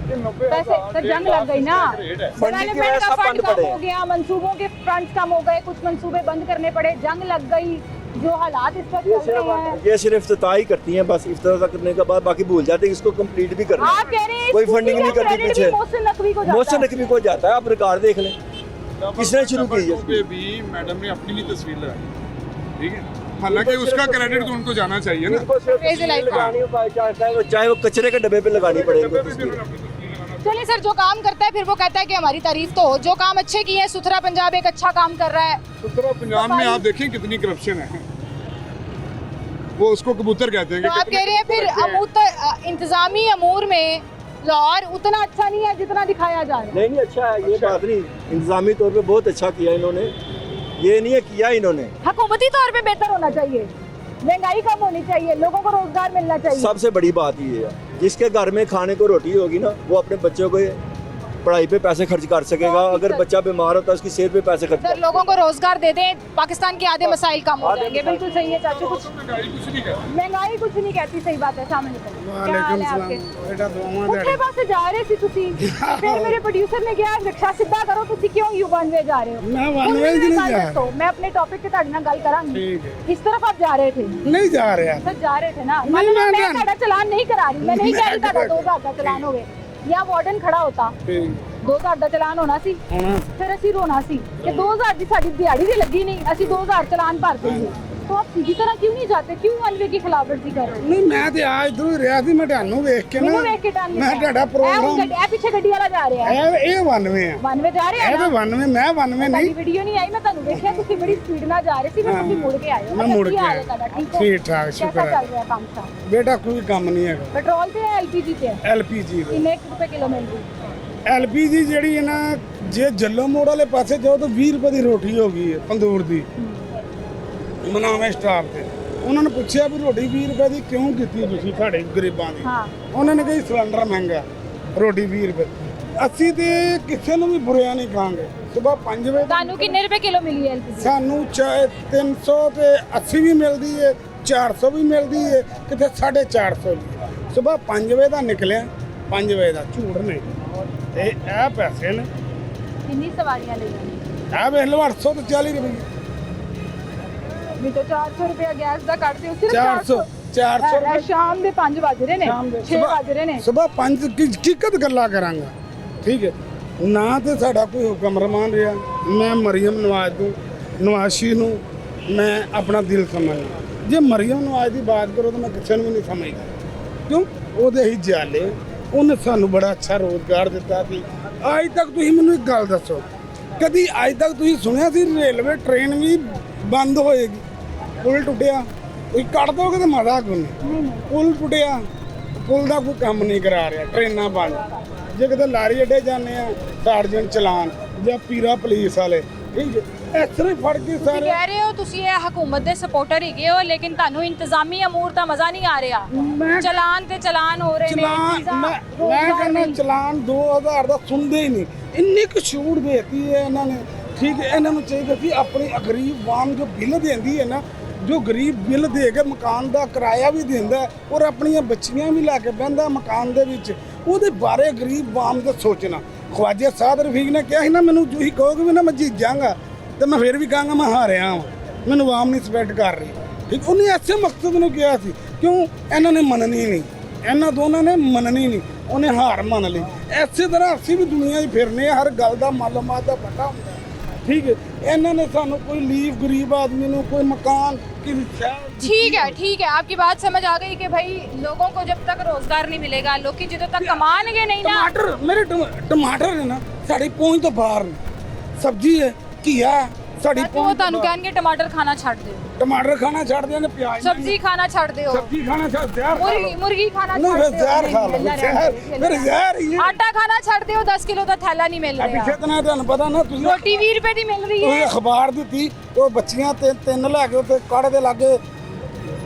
तो जंग लग गई ना, डेवलपमेंट का फंड कम हो गया, मंसूबों के फंड कम हो गए, कुछ मंसूबे बंद करने पड़े, जंग लग गई, जो हालात इस वक्त चल रहे हैं। ये सिर्फ इफ्तिताह ही करती हैं, बस इफ्तिताह करने के बाद बाकी भूल जाते हैं, इसको कंप्लीट भी करना आप कह रहे हैं कोई फंडिंग नहीं करती पीछे, मोहसिन नकवी को जाता है। आप रिकॉर्ड देख लें, किसने शुरू की है? पे भी मैडम ने अपनी ही तस्वीर लगाई, ठीक है, हालांकि उसका क्रेडिट तो उनको जाना चाहिए ना, चाहे वो कचरे के डब्बे पे लगानी पड़ेगी। चलिए सर, जो काम करता है फिर वो कहता है कि हमारी तारीफ तो हो, जो काम अच्छे किए हैं, सुथरा पंजाब एक अच्छा काम कर रहा है। सुथरा पंजाब में आप देखें कितनी करप्शन है, वो उसको कबूतर कहते हैं। तो आप कह रहे हैं फिर इंतजामी अमूर में लाहौर उतना अच्छा नहीं है जितना दिखाया जा रहा है? नहीं, अच्छा है, ये बात नहीं, इंतजामी तौर पे बहुत अच्छा किया इन्होंने, ये नहीं है किया इन्होंने, हुकूमती तौर पे बेहतर होना चाहिए, महंगाई कम होनी चाहिए, लोगों को रोजगार मिलना चाहिए। सबसे बड़ी बात ये है, जिसके घर में खाने को रोटी होगी ना, वो अपने बच्चों को पढ़ाई पे पैसे खर्च कर सकेगा। अगर बच्चा बीमार होता है उसकी सेहत पे पैसे खर्च सर, लोगों को रोजगार दे दें, पाकिस्तान के आधे मसाइल कम हो जाएंगे। बिल्कुल सही है चाचू, कुछ महंगाई कुछ नहीं कहती, सही बात है। सामने क्या हाल है आपके? पुठे पासे जा रहे सी तुसी, फिर मेरे प्रोड्यूसर ने कहा रिक्शा सीधा करो, तुसी क्यों यू वन वे जा रहे हो? मैं वन वे नहीं जा रहा, मैं अपने टॉपिक पे ਤੁਹਾਡੇ ਨਾਲ ਗੱਲ ਕਰਾਂਗੀ। इस तरफ आप जा रहे थे? नहीं जा रहे सर, जा रहे थे ना, मैं ਤੁਹਾਡਾ ਚਲਾਨ नहीं करा रही, मैं नहीं कह रही ਤੁਹਾਡਾ 2000 ਦਾ ਚਲਾਨ ਹੋਵੇ, या वार्डन खड़ा होता 2000 ਦਾ ਚਲਾਨ ਹੋਣਾ ਸੀ, ਫਿਰ ਅਸੀਂ ਰੋਣਾ ਸੀ ਕਿ 2000 ਦੀ ਸਾਡੀ ਦਿਹਾੜੀ ਵੀ ਲੱਗੀ ਨਹੀਂ, ਅਸੀਂ 2000 ਚਲਾਨ ਭਰ ਦਿੰਦੇ। तो आप सीधी तरह क्यों नहीं जाते, क्यों वन वे की खिलाफवर्जी कर रहे हो? ਨਹੀਂ ਮੈਂ ਤੇ ਆ ਇਧਰੋਂ ਹੀ ਰਿਹਾ ਸੀ ਮੈਂ ਤੁਹਾਨੂੰ ਵੇਖ ਕੇ ਨਾ ਮੈਨੂੰ ਵੇਖ ਕੇ ਟਾਲ ਮੈਂ ਤੁਹਾਡਾ ਪ੍ਰੋਗਰਾਮ ਇਹ ਪਿੱਛੇ ਗੱਡੀ ਵਾਲਾ ਜਾ ਰਿਹਾ ਹੈ, ਇਹ 92 ਆ वन वे जा रहे ਇਹ हैं ਤਾਂ ना? 92 ਮੈਂ 92 ਤੁਹਾਡੀ ਨਹੀਂ ਵੀਡੀਓ ਨਹੀਂ ਆਈ, ਮੈਂ ਤੁਹਾਨੂੰ ਵੇਖਿਆ ਤੁਸੀਂ ਬੜੀ ਸਪੀਡ ਨਾਲ ਜਾ ਰਹੇ ਸੀ, ਫਿਰ ਤੁਸੀਂ ਮੁੜ ਕੇ ਆਏ ਹੋ। ਮੈਂ ਮੁੜ ਕੀ ਹਾਲ ਹੈ ਕੇ ਤੁਹਾਡਾ, ਠੀਕ ਹੋ? ਠੀਕ ਠਾਕ, कैसा ਸ਼ੁਕਰ ਹੈ। ਚੱਲ ਰਿਹਾ ਕੰਮ ਸ਼ਾਮ? ਬੇਟਾ ਕੋਈ ਕੰਮ ਨਹੀਂ ਹੈਗਾ पेट्रोल पे है एलपीजी पे है? ਐਲਪੀਜੀ कितने रुपए किलो मिल रही है? ਐਲਪੀਜੀ ਜਿਹੜੀ ਹੈ ਨਾ ਜੇ ਜੱਲੋ ਮੋੜ ਵਾਲੇ ਪਾਸੇ ਜਾਓ ਤਾਂ 20 ਰੁਪਏ ਦੀ ਰੋਟੀ ਹੋ ਗਈ ਹੈ ਤੰਦੂਰ ਦੀ ਮਨਾਵੇਂ ਸਟਾਫ ਤੇ ਉਹਨਾਂ ਨੇ ਪੁੱਛਿਆ ਵੀ ਰੋਟੀ 20 ਰੁਪਏ ਦੀ ਕਿਉਂ ਕੀਤੀ ਤੁਸੀਂ ਸਾਡੇ ਗਰੀਬਾਂ ਦੀ हाँ ਉਹਨਾਂ ਨੇ ਕਿਹਾ ਸਿਲੰਡਰ ਮਹਿੰਗਾ ਰੋਟੀ 20 ਰੁਪਏ ਅਸੀਂ ਤੇ ਕਿਸੇ ਨੂੰ ਵੀ ਬੁਰਿਆ ਨਹੀਂ ਕਹਾਂਗੇ ਸਵੇਰ 5 ਵਜੇ ਤੁਹਾਨੂੰ ਕਿੰਨੇ ਰੁਪਏ ਕਿਲੋ ਮਿਲੀ ਹੈ एलपीजी? ਸਾਨੂੰ ਚਾਹੇ 300 ਤੇ 80 ਵੀ ਮਿਲਦੀ ਹੈ 400 ਵੀ ਮਿਲਦੀ ਹੈ ਕਿਤੇ 450 ਵੀ ਸਵੇਰ 5 ਵਜੇ ਦਾ ਨਿਕਲਿਆ 5 ਵਜੇ ਦਾ ਝੂਠ ਨਹੀਂ ਤੇ ਇਹ ਪੈਸੇ ਨੇ कितनी सवारियां ले जानी? ਇਹ ਵੇਖ ਲਓ 800 ਤੇ 40 ਰੁਪਏ भी तो 400 रुपया गैस ਦਾ ਕੱਢਦੇ ਹੋ, ਸਿਰਫ 400 400 ਇਹ ਸ਼ਾਮ ਦੇ 5 ਵਜ ਰਹੇ ਨੇ, 6 ਵਜ ਰਹੇ ਨੇ। ਸਵੇਰ 5 ਕੀ ਹਕੀਕਤ ਗੱਲਾਂ ਕਰਾਂਗਾ ਠੀਕ ਹੈ ਨਾ ਤੇ ਸਾਡਾ ਕੋਈ ਹੁਕਮ ਰਮਾਨ ਰਿਹਾ ਮੈਂ ਮਰੀਮ ਨਵਾਜ਼ ਨੂੰ ਨਵਾਸ਼ੀ ਨੂੰ ਮੈਂ ਆਪਣਾ ਦਿਲ ਸਮਝਦਾ ਜੇ ਮਰੀਮ ਨਵਾਜ਼ ਦੀ ਬਾਤ ਕਰੋ ਤਾਂ ਮੈਂ ਕਿਸੇ ਨੂੰ ਵੀ ਨਹੀਂ ਸਮਝਦਾ ਕਿਉਂ ਉਹਦੇ ਹੀ ਜਾਲੇ ਉਹਨੇ ਸਾਨੂੰ ਬੜਾ ਅੱਛਾ ਰੋਜ਼ਗਾਰ ਦਿੱਤਾ ਸੀ ਅੱਜ ਤੱਕ ਤੁਸੀਂ ਮੈਨੂੰ ਇੱਕ ਗੱਲ ਦੱਸੋ ਕਦੀ ਅੱਜ ਤੱਕ ਤੁਸੀਂ ਸੁਣਿਆ ਸੀ ਰੇਲਵੇ ਟ੍ਰੇਨ ਵੀ ਬੰਦ ਹੋਏਗੀ ਪੁਲ ਟੁੱਟਿਆ ਤੁਸੀਂ ਕੱਢ ਦੋਗੇ ਤਾਂ ਮਜ਼ਾ ਕੋਈ ਨਹੀਂ ਪੁਲ ਟੁੱਟਿਆ ਪੁਲ ਦਾ ਕੋਈ ਕੰਮ ਨਹੀਂ ਕਰਾ ਰਿਹਾ ਟ੍ਰੇਨਾਂ ਬੰਦ ਜੇ ਕਿਤੇ ਲਾਰੀ ਅੱਡੇ ਜਾਂਦੇ ਆ ਸਾਰਜਨ ਚਲਾਨ ਜਾਂ ਪੀਰਾ ਪੁਲਿਸ ਵਾਲੇ ਠੀਕ ਹੈ ਇਸ ਤਰ੍ਹਾਂ ਹੀ ਫੜ ਕੇ ਤੁਸੀਂ ਸਾਰੇ ਕਹਿ ਰਹੇ ਹੋ ਤੁਸੀਂ ਇਹ ਹਕੂਮਤ ਦੇ ਸਪੋਰਟਰ ਹੈਗੇ ਹੋ, ਲੇਕਿਨ ਤੁਹਾਨੂੰ ਇੰਤਜ਼ਾਮੀ ਅਮੂਰ ਦਾ ਮਜ਼ਾ ਨਹੀਂ ਆ ਰਿਹਾ। ਮੈਂ ਚਲਾਨ ਤੇ ਚਲਾਨ ਹੋ ਰਹੇ ਨੇ, ਚਲਾਨ ਵੀਜ਼ਾ, ਮੈਂ ਰੋਜ਼ਗਾਰ ਕਹਿੰਦਾ ਨਹੀਂ। ਚਲਾਨ 2000 ਦਾ ਸੁਣਦੇ ਹੀ ਨਹੀਂ ਇੰਨੀ ਕੁ ਛੂਟ ਦੇਤੀ ਹੈ ਇਹਨਾਂ ਨੇ ਠੀਕ ਹੈ ਇਹਨਾਂ ਨੂੰ ਚਾਹੀਦਾ ਸੀ ਆਪਣੀ ਗਰੀਬ ਵਾਮ ਜੋ ਬਿੱਲ ਦਿੰਦੀ ਹੈ ਨਾ ਜੋ ਗਰੀਬ ਬਿੱਲ ਦੇ ਕੇ ਮਕਾਨ ਦਾ ਕਿਰਾਇਆ ਵੀ ਦਿੰਦਾ ਹੈ ਔਰ ਆਪਣੀਆਂ ਬੱਚੀਆਂ ਵੀ ਲੈ ਕੇ ਬਹਿੰਦਾ ਮਕਾਨ ਦੇ ਵਿੱਚ ਉਹਦੇ ਬਾਰੇ ਗਰੀਬ ਵਾਮ ਦਾ ਸੋਚਣਾ ਖਵਾਜਾ ਸਾਦ ਰਫੀਕ ਨੇ ਕਿਹਾ ਸੀ ਨਾ ਮੈਨੂੰ ਤੁਸੀਂ ਕਹੋਗੇ ਵੀ ਨਾ ਮੈਂ ਜਿੱਤ ਜਾਵਾਂਗਾ ਤੇ ਮੈਂ ਫਿਰ ਵੀ ਕਹਾਂਗਾ ਮੈਂ ਹਾਰਿਆ ਹਾਂ ਮੈਨੂੰ ਵਾਮ ਨਹੀਂ ਸਪੈਕਟ ਕਰ ਰਹੀ ਠੀਕ ਉਹਨੇ ਐਸੇ ਮਕਸਦ ਨੂੰ ਕਿਹਾ ਸੀ ਕਿਉਂ ਇਹਨਾਂ ਨੇ ਮੰਨਣੀ ਨਹੀਂ ਇਹਨਾਂ ਦੋਨਾਂ ਨੇ ਮੰਨਣੀ ਨਹੀਂ ਉਹਨੇ ਹਾਰ ਮੰਨ ਲਈ ਐਸੇ ਤਰ੍ਹਾਂ ਅਸੀਂ ਵੀ ਦੁਨੀਆ 'ਚ ਫਿਰਨੇ ਹਰ ਗੱਲ ਦਾ ਮਾਲੂਮਾਤ ਦਾ ਪਤਾ ਹੁੰਦਾ ठीक है इन्होंने सानू कोई लीव गरीब आदमी ने कोई मकान की ठीक है आपकी बात समझ आ गई कि भाई लोगों को जब तक रोजगार नहीं मिलेगा, लोग की जो तक कमाएंगे नहीं ना। टमाटर मेरे टमाटर है ना साड़ी पहुंच तो बाहर सब्जी है घिया साड़ी तो ਤੁਹਾਨੂੰ ਕਹਿਣਗੇ ਟਮਾਟਰ ਖਾਣਾ ਛੱਡ ਦਿਓ, टमाटर खाना छोड़ देंगे प्याज सब्जी खाना छाड़ दियो, सब्जी खाना छोड़ जहर खा लो। मुर्गी खाना नहीं छाड़ फिर दियो, जहर खा लो फिर जहर ही है आटा खाना छाड़ दियो, 10 किलो ਦਾ ਥੈਲਾ ਨਹੀਂ ਮਿਲ अभी ਰਿਹਾ, कितना ਤੁਹਾਨੂੰ ਪਤਾ ਨਾ ਤੁਸੀਂ ਰੋਟੀ 20 ਰੁਪਏ ਦੀ ਮਿਲ ਰਹੀ ਤੁਸੀਂ ਹੈ। ਅਖਬਾਰ ਦਿੱਤੀ ਉਹ ਬੱਚੀਆਂ ਤਿੰਨ ਲੈ ਕੇ ਉੱਤੇ ਕਾੜੇ ਦੇ ਲਾਗੇ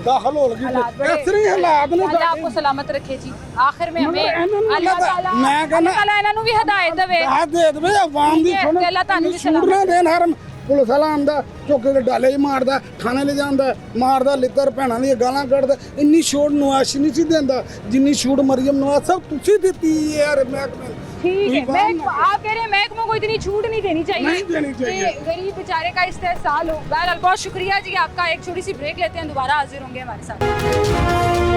ਦਾਖਲ ਹੋ ਗਈ हालात बड़े- ਇਸ ਤਰ੍ਹਾਂ ਹੀ ਹਾਲਾਤ ਨੇ अल्लाह आपको सलामत रखे जी। आखिर में हमें मगर अल्लाह ताला मैं कहना- ਇਹਨਾਂ ਨੂੰ ਵੀ ਹਦਾਇਤ ਦੇਵੇ। ਆ ਦੇ ਦੇਵੇ ਆਵਾਮ ਦੀ ਠੀਕ ਹੈ, ਸੁਣ ਤੇ ਅੱਲਾਹ ਤੁਹਾਨੂੰ ਵੀ ਛੂਟ ਨਾ ਦੇਣ ਹਰ ਪੁਲਿਸ ਵਾਲਾ ਆਂਦਾ ਚੁੱਕ ਕੇ ਡਾਲੇ ਹੀ ਮਾਰਦਾ ਥਾਣੇ ਲੈ ਜਾਂਦਾ ਮਾਰਦਾ ਲਿੱਤਰ ਭੈਣਾਂ ਦੀਆਂ ਗਾਲਾਂ ਕੱਢਦਾ ਇੰਨੀ ਛੂਟ ਨਵਾਜ਼ ਨਹੀਂ ਸੀ ਦਿੰਦਾ ਜਿੰਨੀ ਛੂਟ ਮਰੀਮ ਨਵਾਜ਼ ਸਭ ਤੁਸੀਂ ਦਿੱਤੀ ਯਾਰ महकमे ठीक है, मैं आप कह रहे हैं महकमों को इतनी छूट नहीं देनी चाहिए, नहीं देनी चाहिए। कि गरीब बेचारे का इस्तेहसाल हो। बहरहाल बहुत शुक्रिया जी आपका, एक छोटी सी ब्रेक लेते हैं, दोबारा हाजिर होंगे हमारे साथ।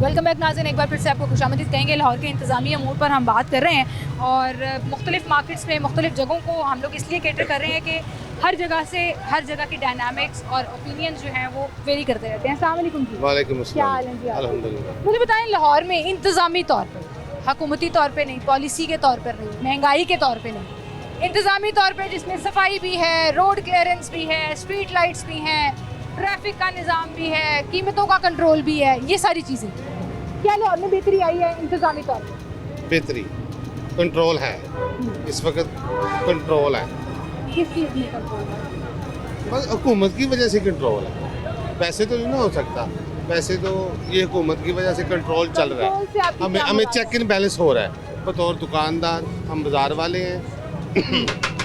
वेलकम बैक नाज़रीन, एक बार फिर से आपको खुशामदीद कहेंगे। लाहौर के इंतज़ामी अमूर पर हम बात कर रहे हैं और मुख्तलिफ़ मार्केट्स में मुख्तलिफ़ जगहों को हम लोग इसलिए कैटर कर रहे हैं कि हर जगह से हर जगह की डायनामिक्स और ओपिनियन जो हैं वो वेरी करते रहते हैं। अस्सलाम वालेकुम जी। वालेकुम क्या हाल है जी आपके? अल्हम्दुलिल्लाह। मुझे बताएं, लाहौर में इंतज़ामी तौर पर, हुकूमती तौर पे नहीं, पॉलिसी के तौर पर नहीं, महंगाई के तौर पे नहीं, इंतज़ामी तौर पे जिसमें सफाई भी है, रोड क्लियरेंस भी है, स्ट्रीट लाइट्स भी हैं, ट्रैफिक का निज़ाम भी है, कीमतों का कंट्रोल भी है, ये सारी चीज़ें, क्या लाहौर में बेहतरी आई है इंतज़ामी तौर पर? बेहतरी कंट्रोल है इस वक्त कंट्रोल है किस चीज़ में कंट्रोल है? बस हुकूमत की वजह से कंट्रोल है वैसे तो नहीं ना हो सकता वैसे तो ये हुकूमत की वजह से कंट्रोल चल रहा कंट्रोल से है आपकी हमें क्या हमें मुराद चेक इन बैलेंस हो रहा है बतौर दुकानदार हम बाजार वाले हैं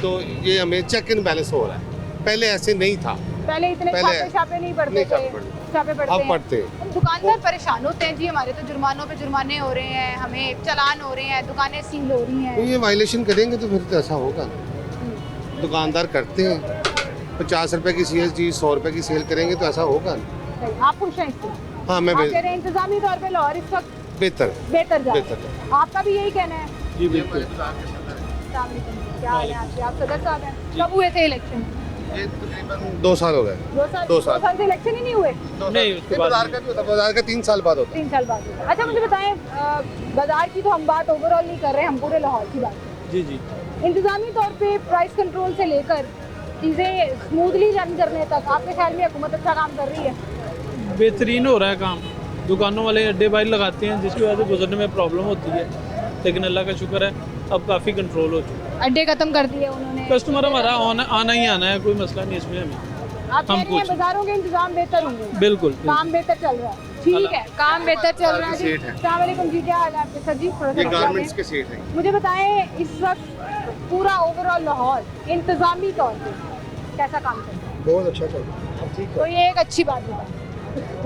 तो ये हमें चेक इन बैलेंस हो रहा है पहले ऐसे नहीं था पहले इतने पहले छापे नहीं पड़ते नहीं थे, छापे पड़ते। छापे पड़ते अब हैं। पढ़ते हम दुकानदार परेशान होते हैं जी, हमारे तो जुर्मानों पे जुर्माने हो रहे हैं, हमें चालान हो रहे हैं, दुकानें सील हो रही तो हैं। ये वायलेशन करेंगे तो फिर तो ऐसा होगा दुकानदार करते हैं 50 रुपए की सेल चीज़ 100 रुपए की सेल करेंगे तो ऐसा होगा सही, आप खुश हैं इससे? हाँ मैं आप कह रहे हैं इंतजामी तौर पे लाहौर इस वक्त बेहतर बेहतर जा रहा बेहतर है, आपका भी यही कहना है? जी बिल्कुल अस्सलाम वालेकुम। क्या हाल है आपके? आप सदर साहब हैं। कब हुए थे इलेक्शन? ये तकरीबन 2 साल हो गए। 2 साल से इलेक्शन ही नहीं हुए? नहीं, उसके बाद बाजार का भी होता है, बाजार का 3 साल बाद होता 3 साल बाद हुए। अच्छा मुझे बताएं, बाजार की तो हम बात ओवरऑल नहीं कर रहे, हम पूरे लाहौर की बात कर रहे जी जी हैं। इंतजामी तौर पे प्राइस कंट्रोल से लेकर चीज़ें स्मूथली रन करने तक आपके ख्याल में हुकूमत अच्छा काम कर रही है? बेहतरीन हो रहा है काम। दुकानों वाले अड्डे बाहर लगाते हैं जिसकी वजह से गुजरने में प्रॉब्लम होती है, लेकिन अल्लाह का शुक्र है अब काफ़ी कंट्रोल हो चुका है। अड्डे खत्म कर दिए उन्होंने। कस्टमर हमारा आना ही आना है, कोई मसला नहीं इसमें हमें। आप कह हम रही हैं कुछ बाजारों के इंतजाम बेहतर होंगे? बिल्कुल काम बेहतर चल रहा है, ठीक है, काम बेहतर चल रहा है जी। सेठ है। अस्सलाम वालेकुम जी, क्या हाल है आपके? सर जी थोड़ा सा ये बता गारमेंट्स दें। के सेट हैं। मुझे बताएं इस वक्त पूरा ओवरऑल लाहौर इंतजामी तौर पे कैसा काम कर रहा है? बहुत अच्छा चल रहा है। अब ठीक तो ये एक अच्छी बात है। है।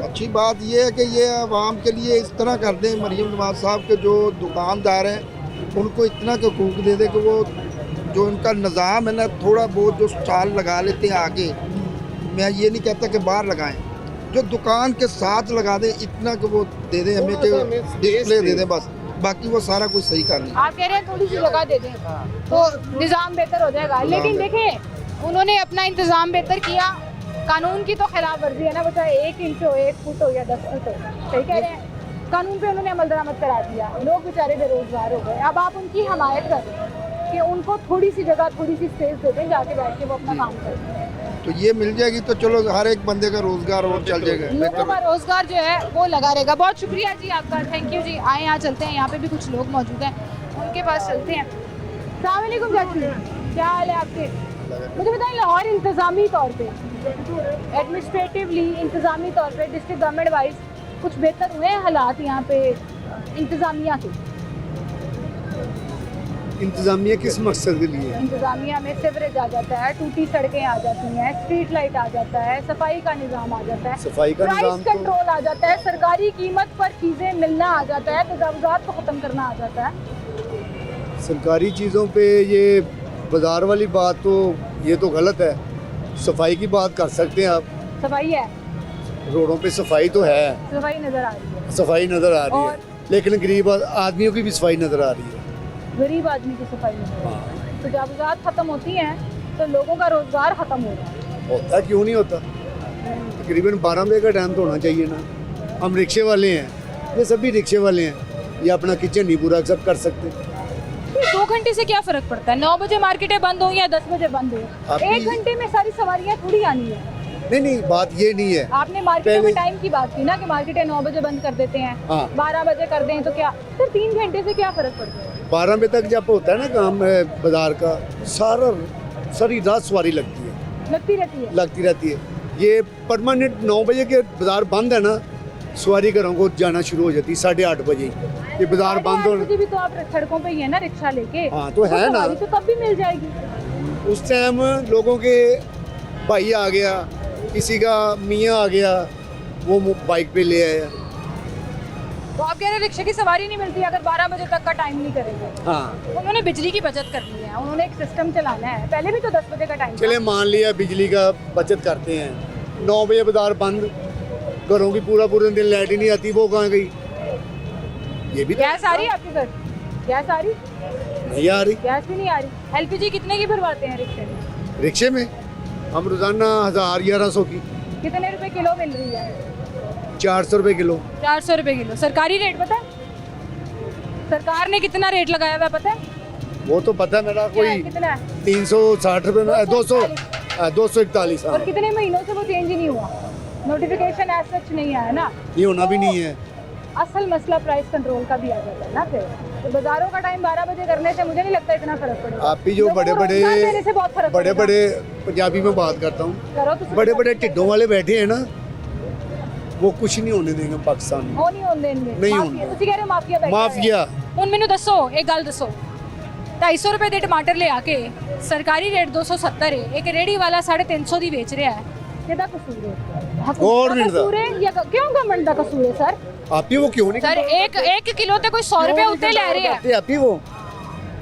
अच्छी बात ये है कि ये आवाम के लिए इस तरह कर दें, मरीम नवाज साहब के जो दुकानदार हैं उनको इतना के हकूक दे दें कि वो जो उनका निज़ाम है ना, थोड़ा बहुत जो स्टॉल लगा लेते हैं आगे, मैं ये नहीं कहता कि बाहर लगाएं, जो दुकान के साथ लगा दें, इतना कि वो दे दें हमें कि डिस्प्ले दे दें बस, बाकी वो सारा कुछ सही कर लें। आप कह रहे हैं थोड़ी सी जगह दे दें तो निज़ाम बेहतर हो जाएगा, लेकिन देखें उन्होंने अपना इंतज़ाम बेहतर किया, कानून की तो खिलाफ वर्जी है ना, बचा 1 इंच हो, 1 फुट हो या 10 फुट हो, सही कह रहे हैं। कानून पे उन्होंने अमल दरामद करा दिया, लोग बेचारे बेरोजगार हो गए। अब आप उनकी हमायत कर रहे हैं कि उनको थोड़ी सी जगह, थोड़ी सी स्पेस दे दें, जाके बैठ के वो अपना काम करें। तो ये मिल जाएगी तो चलो हर एक बंदे का रोजगार और चल जाएगा। लोगों का रोजगार जो है वो लगा रहेगा। बहुत शुक्रिया जी आपका, थैंक यू जी। आए यहाँ चलते हैं, यहाँ पे भी कुछ लोग मौजूद हैं, उनके पास चलते हैं। अस्सलाम वालेकुम चाची, क्या हाल है आपके? मुझे बताएं लाहौर इंतज़ामी तौर पे, एडमिनिस्ट्रेटिवली इंतज़ामी तौर पे डिस्ट्रिक्ट गवर्नमेंट वाइज कुछ बेहतर हुए हैं हालात यहाँ पे इंतज़ामिया के? इंतजामिया किस मकसद के लिए? इंतज़ामिया में सीवरेज आ जाता है, टूटी सड़कें आ जाती हैं, स्ट्रीट लाइट आ जाता है, सफाई का निज़ाम आ जाता है, सफाई का प्राइस निज़ाम तो कंट्रोल आ जाता है, सरकारी कीमत पर चीज़ें मिलना आ जाता है, तजावुज़ात को ख़त्म करना आ जाता है। सरकारी चीज़ों पे ये बाजार वाली बात तो ये तो गलत है। सफाई की बात कर सकते हैं आप, सफाई है, रोडों पे सफाई तो है, सफाई नज़र आ रही है, सफाई नज़र आ रही और है, लेकिन गरीब आदमियों की भी सफाई नज़र आ रही है। गरीब आदमी की सफाई नज़र आ रही है। तजावुज़ात ख़त्म होती हैं तो लोगों का रोज़गार ख़त्म हो रहा है। होता क्यों नहीं होता? तकरीबन 12 बजे का टाइम तो होना चाहिए ना। हम रिक्शे वाले हैं, ये सभी रिक्शे वाले हैं, ये अपना किचन नहीं पूरा सब कर सकते। 2 घंटे से क्या फ़र्क पड़ता है? 9 बजे मार्केटें बंद हो या 10 बजे बंद हो, आपकी- 1 घंटे में सारी सवारियाँ थोड़ी आनी है। नहीं बात ये नहीं है। आपने मार्केटों में पहले- टाइम की बात की ना कि मार्केटें 9 बजे बंद कर देते हैं, हाँ। 12 बजे कर दें तो क्या, फिर 3 घंटे से क्या फ़र्क पड़ता है? 12 बजे तक जब होता है ना काम बाजार का, सारी रात सवारी लगती है, लगती रहती है। ये परमानेंट 9 बजे के बाजार बंद है ना, सवारी घरों को जाना शुरू हो जाती है 8:30 बजे ही। ये बाजार बंद हो, 8 बजे भी तो आप सड़कों पे ही है ना रिक्शा लेके, हाँ, तो है ना। सवारी तो तब भी मिल जाएगी। उस टाइम लोगों के भाई आ गया, किसी का मियाँ आ गया, वो बाइक पे ले आया। तो आप कह रहे हैं रिक्शे की सवारी नहीं मिलती अगर 12 बजे तक का टाइम नहीं करेंगे? हाँ, उन्होंने बिजली की बचत करनी है, उन्होंने एक सिस्टम चलाना है, पहले भी तो 10 बजे का टाइम चले मान लिया बिजली का बचत करते हैं, 9 बजे बाजार बंद, घरों की पूरा दिन लाइट ही नहीं आती, वो कहाँ गई? ये भी तो गैस आ रही है आपके घर? गैस आ रही? नहीं आ रही। गैस भी नहीं आ रही। एलपीजी कितने की भरवाते हैं रिक्शे में? रिक्शे में हम रोजाना 1000-1100 की, कितने रुपए किलो मिल रही है? 400 रुपए किलो। 400 रुपए किलो। सरकारी रेट पता है? सरकार ने कितना रेट लगाया हुआ है पता है? वो तो पता है मेरा, क्या है, कोई कितना है? 360 रुपए में 241। हाँ, और कितने महीनों से वो चेंज ही नहीं हुआ, नोटिफिकेशन एज सच नहीं आया ना। ये होना भी नहीं है। असल मसला प्राइस कंट्रोल का भी आ जाता है ना। फिर तो बाजारों का टाइम 12 बजे करने से मुझे नहीं लगता इतना फर्क पड़ेगा। आप भी जो लोगों को रोजगार देने से बहुत फर्क पड़ेगा। बड़े पंजाबी में बात करता हूँ, करो तो बड़े टिड्डों वाले बैठे हैं ना, वो कुछ नहीं होने देंगे पाकिस्तान में। हो नहीं होने देंगे। नहीं माफिया, होने। ਤੁਸੀਂ कह रहे हो माफिया बैठा है। माफिया ਹੁਣ ਮੈਨੂੰ ਦੱਸੋ एक गल दसो, 250 रुपए ਦੇ ਟਮਾਟਰ ਲਿਆ ਕੇ ਸਰਕਾਰੀ ਰੇਟ 270 ਹੈ, ਇੱਕ ਰੇੜੀ ਵਾਲਾ 350 ਦੀ ਵੇਚ ਰਿਹਾ ਹੈ, ਕਿਹਦਾ ਕਸੂਰ ਹੈ? गवर्नमेंट कसूर है या क्यों गवर्नमेंट का कसूर है सर? आप ही वो क्यों नहीं सर एक किलो ते कोई 100 रुपए उत्ते ले रहे हैं, आप ही वो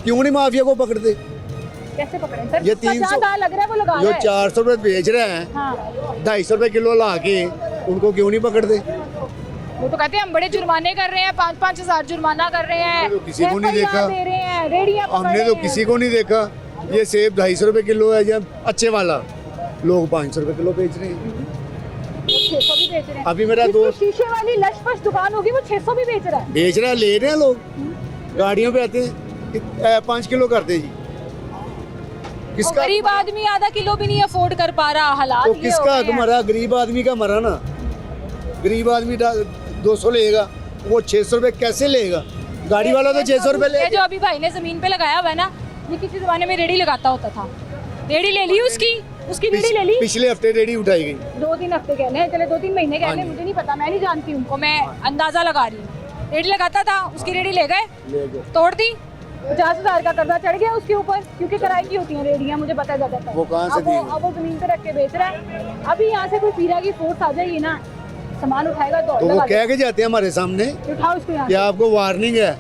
क्यों नहीं माफिया को पकड़ते? कैसे पकड़े सर? ये जिसका 300 ज्यादा लग रहा है वो लगा जो रहा है। 400 रुपए बेच रहे हैं, हाँ, 250 रुपए किलो ला के उनको क्यों नहीं पकड़ते? वो तो कहते हैं हम बड़े जुर्माने कर रहे हैं, 5-5 हजार जुर्माना कर रहे हैं, हमने तो किसी को नहीं FIR देखा। दे रहे हैं, रेडियां पकड़ हमने रहे तो हैं। किसी को नहीं देखा। ये सेब 250 रुपये किलो है, या अच्छे वाला लोग 500 रुपये किलो बेच रहे हैं। 600 भी बेच रहे हैं। अभी मेरा जिसकी दोस्त शीशे वाली लश-फश दुकान होगी वो 600 भी बेच रहा है। बेच रहा है, ले रहे हैं लोग, गाड़ियों पे आते हैं, 5 किलो करते हैं जी। और किसका गरीब आदमी आधा किलो भी नहीं अफोर्ड कर पा रहा, हालात तो ये किसका हो हक गए हैं। मरा? गरीब आदमी का मरा ना। गरीब आदमी 200 लेगा, वो 600 रुपये कैसे लेगा? गाड़ी वाला तो 600 रुपये ये ले। जो अभी भाई ने जमीन पे लगाया हुआ है ना, ये किसी जमाने में रेडी लगाता होता था। रेडी ले ली उसकी रेडी ले ली। पिछले हफ्ते रेडी उठाई गई। 2-3 हफ्ते कहने हैं, चले 2-3 महीने कहने, मुझे नहीं पता, मैं नहीं जानती उनको, मैं अंदाजा लगा रही हूँ। रेडी लगाता था, उसकी रेडी ले गए, तोड़ दी, 50,000 का कर्जा चढ़ गया उसके ऊपर, क्योंकि किराए की होती हैं रेडियाँ, मुझे पता है ज़्यादातर। वो कहाँ से दी? अब वो जमीन पे रख के बेच रहा है। अभी यहाँ से कोई पीरा की फोर्स आ जाएगी ना, सामान उठाएगा तो वो कह के जाते हैं हमारे सामने उठाओ इसको यहाँ कि से। आपको वार्निंग है,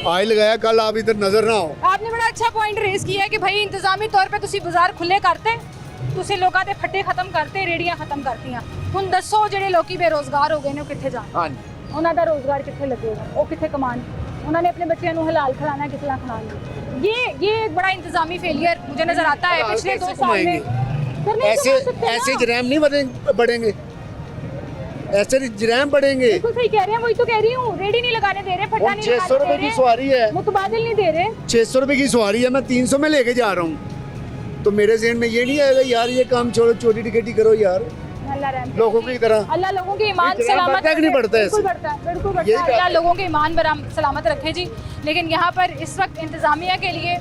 आज लगाया, कल आप इधर नजर ना हो। आपने बड़ा अच्छा पॉइंट रेज किया है कि भाई इंतजामी तौर पे तुसी बाजार खुले करते, तुसी लोगों के फट्टे खत्म करते, रेडियां खत्म करतियां। हुण दसो ਜਿਹੜੇ ਲੋਕੀ ਬੇਰੋਜ਼ਗਾਰ ਹੋ ਗਏ ਨੇ ਉਹ ਕਿੱਥੇ ਜਾਣ? ਹਾਂਜੀ, ਉਹਨਾਂ ਦਾ ਰੋਜ਼ਗਾਰ ਕਿੱਥੇ ਲੱਗੇਗਾ? ਉਹ ਕਿੱਥੇ ਕਮਾਣ? ਉਹਨਾਂ ने अपने बच्चों ਨੂੰ हलाल खिलाना, किस तरह खिलाना? ये एक बड़ा इंतजामी फेलियर मुझे नजर आता है पिछले 2 साल में। करने ऐसे तो सकते हैं ऐसे ना। जराम नहीं बढ़ेंगे, ऐसे जराम बढ़ेंगे। बिल्कुल सही कह रहे हैं, वही तो कह रही हूँ। रेडी नहीं लगाने दे रहे, फट्टा नहीं 600 रुपए की सवारी है, मुतबादिल नहीं दे रहे। 600 रुपए की सवारी है, मैं 300 में लेके जा रहा हूँ, तो मेरे जहन में ये नहीं आएगा यार ये काम छोड़ो, चोरी टिकटी करो यार, अल्लाह रहम करे। लोगों की तरह। अल्लाह लोगों के ईमान ये सलामत बढ़ता है कि नहीं बढ़ता है बिल्कुल इससे? बढ़ता है, बिल्कुल बढ़ता यही है। बात अल्लाह है। लोगों के ईमान बराम सलामत रखे जी। लेकिन यहाँ पर इस वक्त इंतज़ामिया के लिए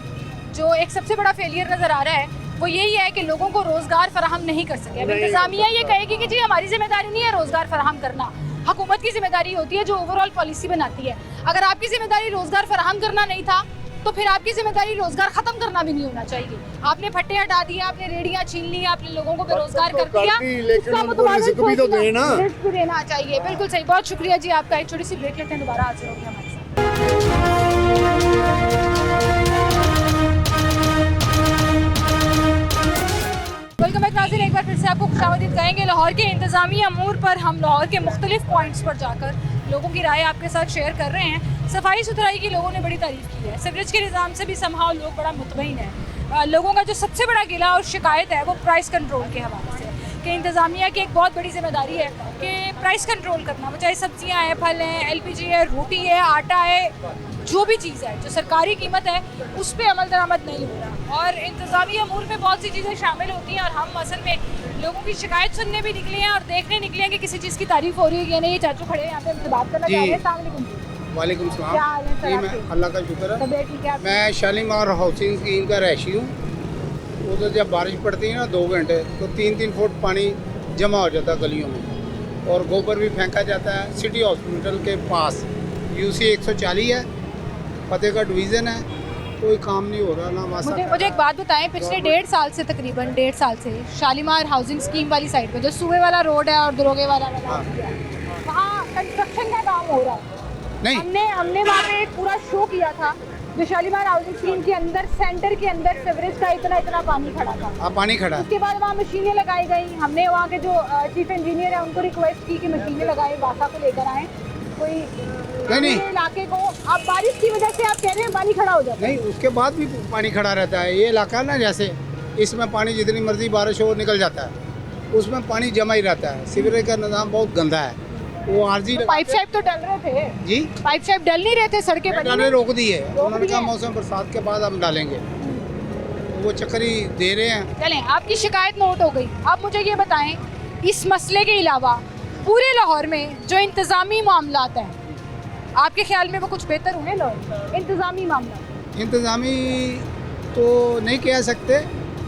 जो एक सबसे बड़ा फेलियर नज़र आ रहा है वो यही है कि लोगों को रोज़गार फराहम नहीं कर सके। अब इंतज़ामिया ये कहेगी कि जी हमारी जिम्मेदारी नहीं है रोज़गार फराहम करना, हुकूमत की जिम्मेदारी होती है जो ओवरऑल पॉलिसी बनाती है। अगर आपकी जिम्मेदारी रोज़गार फराहम करना नहीं था तो फिर आपकी जिम्मेदारी रोज़गार ख़त्म करना भी नहीं होना चाहिए। आपने फट्टे हटा दिए, आपने रेडियाँ छीन ली, आपने लोगों को बेरोज़गार कर दिया, लेकिन उसका उनको मुतबादिल रिस्क भी तो सोचना, देना। रिस्क भी देना चाहिए। बिल्कुल सही, बहुत शुक्रिया जी आपका। एक छोटी सी ब्रेक लेते हैं, दोबारा हाजिर होंगे हमारे साथ। वेलकम बैक नाज़रीन, एक बार फिर से आपको खुशामदीद कहेंगे। लाहौर के इंतज़ामी अमूर पर हम लाहौर के मुख्तलिफ पॉइंट्स पर जाकर लोगों की राय आपके साथ शेयर कर रहे हैं। सफाई सुथराई की लोगों ने बड़ी तारीफ़ की है, सीवरेज के निज़ाम से भी समहाउ लोग बड़ा मुतमईन है। लोगों का जो सबसे बड़ा गिला और शिकायत है वो प्राइस कंट्रोल के हवाले से, कि इंतज़ामिया की एक बहुत बड़ी जिम्मेदारी है कि प्राइस कंट्रोल करना, वो चाहे सब्जियाँ हैं, फल हैं, LPG है, रोटी है, आटा है, जो भी चीज़ है जो सरकारी कीमत है उस पर अमल दरामद नहीं हो रहा। और इंतज़ामी अमूर में बहुत सी चीज़ें शामिल होती हैं और हम असल में लोगों की शिकायत सुनने भी निकले हैं और देखने निकले हैं कि किसी चीज़ की तारीफ हो रही है या नहीं। ये चाचू खड़े हैं यहाँ पे, हमसे बात करना चाह रहे हैं। अस्सलाम वालेकुम जी। वालेकुम सलाम। क्या हाल है सर जी, आपके? मैं अल्लाह का शुक्र है। तबीयत ठीक है आपकी? मैं शालीमार हाउसिंग स्कीम का रहायशी हूँ। उधर जब बारिश पड़ती है ना 2 घंटे तो 3-3 फुट पानी जमा हो जाता है गलियों में, और गोबर भी फेंका जाता है। सिटी हॉस्पिटल के पास UC 140 है, फतेहगढ़ डिवीज़न है, कोई काम नहीं हो रहा ना मुझे मुझे एक बात बताएं, पिछले 1.5 साल से, तकरीबन 1.5 साल से शालीमार हाउसिंग स्कीम वाली साइड पे जो सुबह वाला रोड है और दरोगे वाला वहाँ कंस्ट्रक्शन का काम हो रहा है। नहीं। हमने वहाँ पे एक पूरा शो किया था जो शालीमार हाउसिंग स्कीम के अंदर, सेंटर के अंदर सीवरेज का इतना पानी खड़ा था। हाँ, पानी खड़ा है। उसके बाद वहाँ मशीनें लगाई गई। हमने वहाँ के जो चीफ इंजीनियर है उनको रिक्वेस्ट की कि मशीनें लगाए, वासा को लेकर आए कोई नहीं। इलाके को। अब बारिश की वजह से आप कह रहे हैं पानी खड़ा हो जाता है। नहीं, उसके बाद भी पानी खड़ा रहता है। ये इलाका ना, जैसे इसमें पानी जितनी मर्जी बारिश हो निकल जाता है, उसमें पानी जमा ही रहता है। सीवरेज का निज़ाम बहुत गंदा है। वो आरजी पाइप शाइप तो डल रहे थे जी, पाइप शाइप डल नहीं रहे थे, सड़कें बनी डालने हैं। रोक दी है। उन्होंने दी कहा है। मौसम बरसात के बाद हम डालेंगे, वो चक्कर ही दे रहे हैं। चलें, आपकी शिकायत नोट हो गई। आप मुझे ये बताएं, इस मसले के अलावा पूरे लाहौर में जो इंतज़ामी मामलात हैं, आपके ख्याल में वो कुछ बेहतर हुए लाहौर? इंतज़ामी मामला इंतज़ामी तो नहीं कह सकते,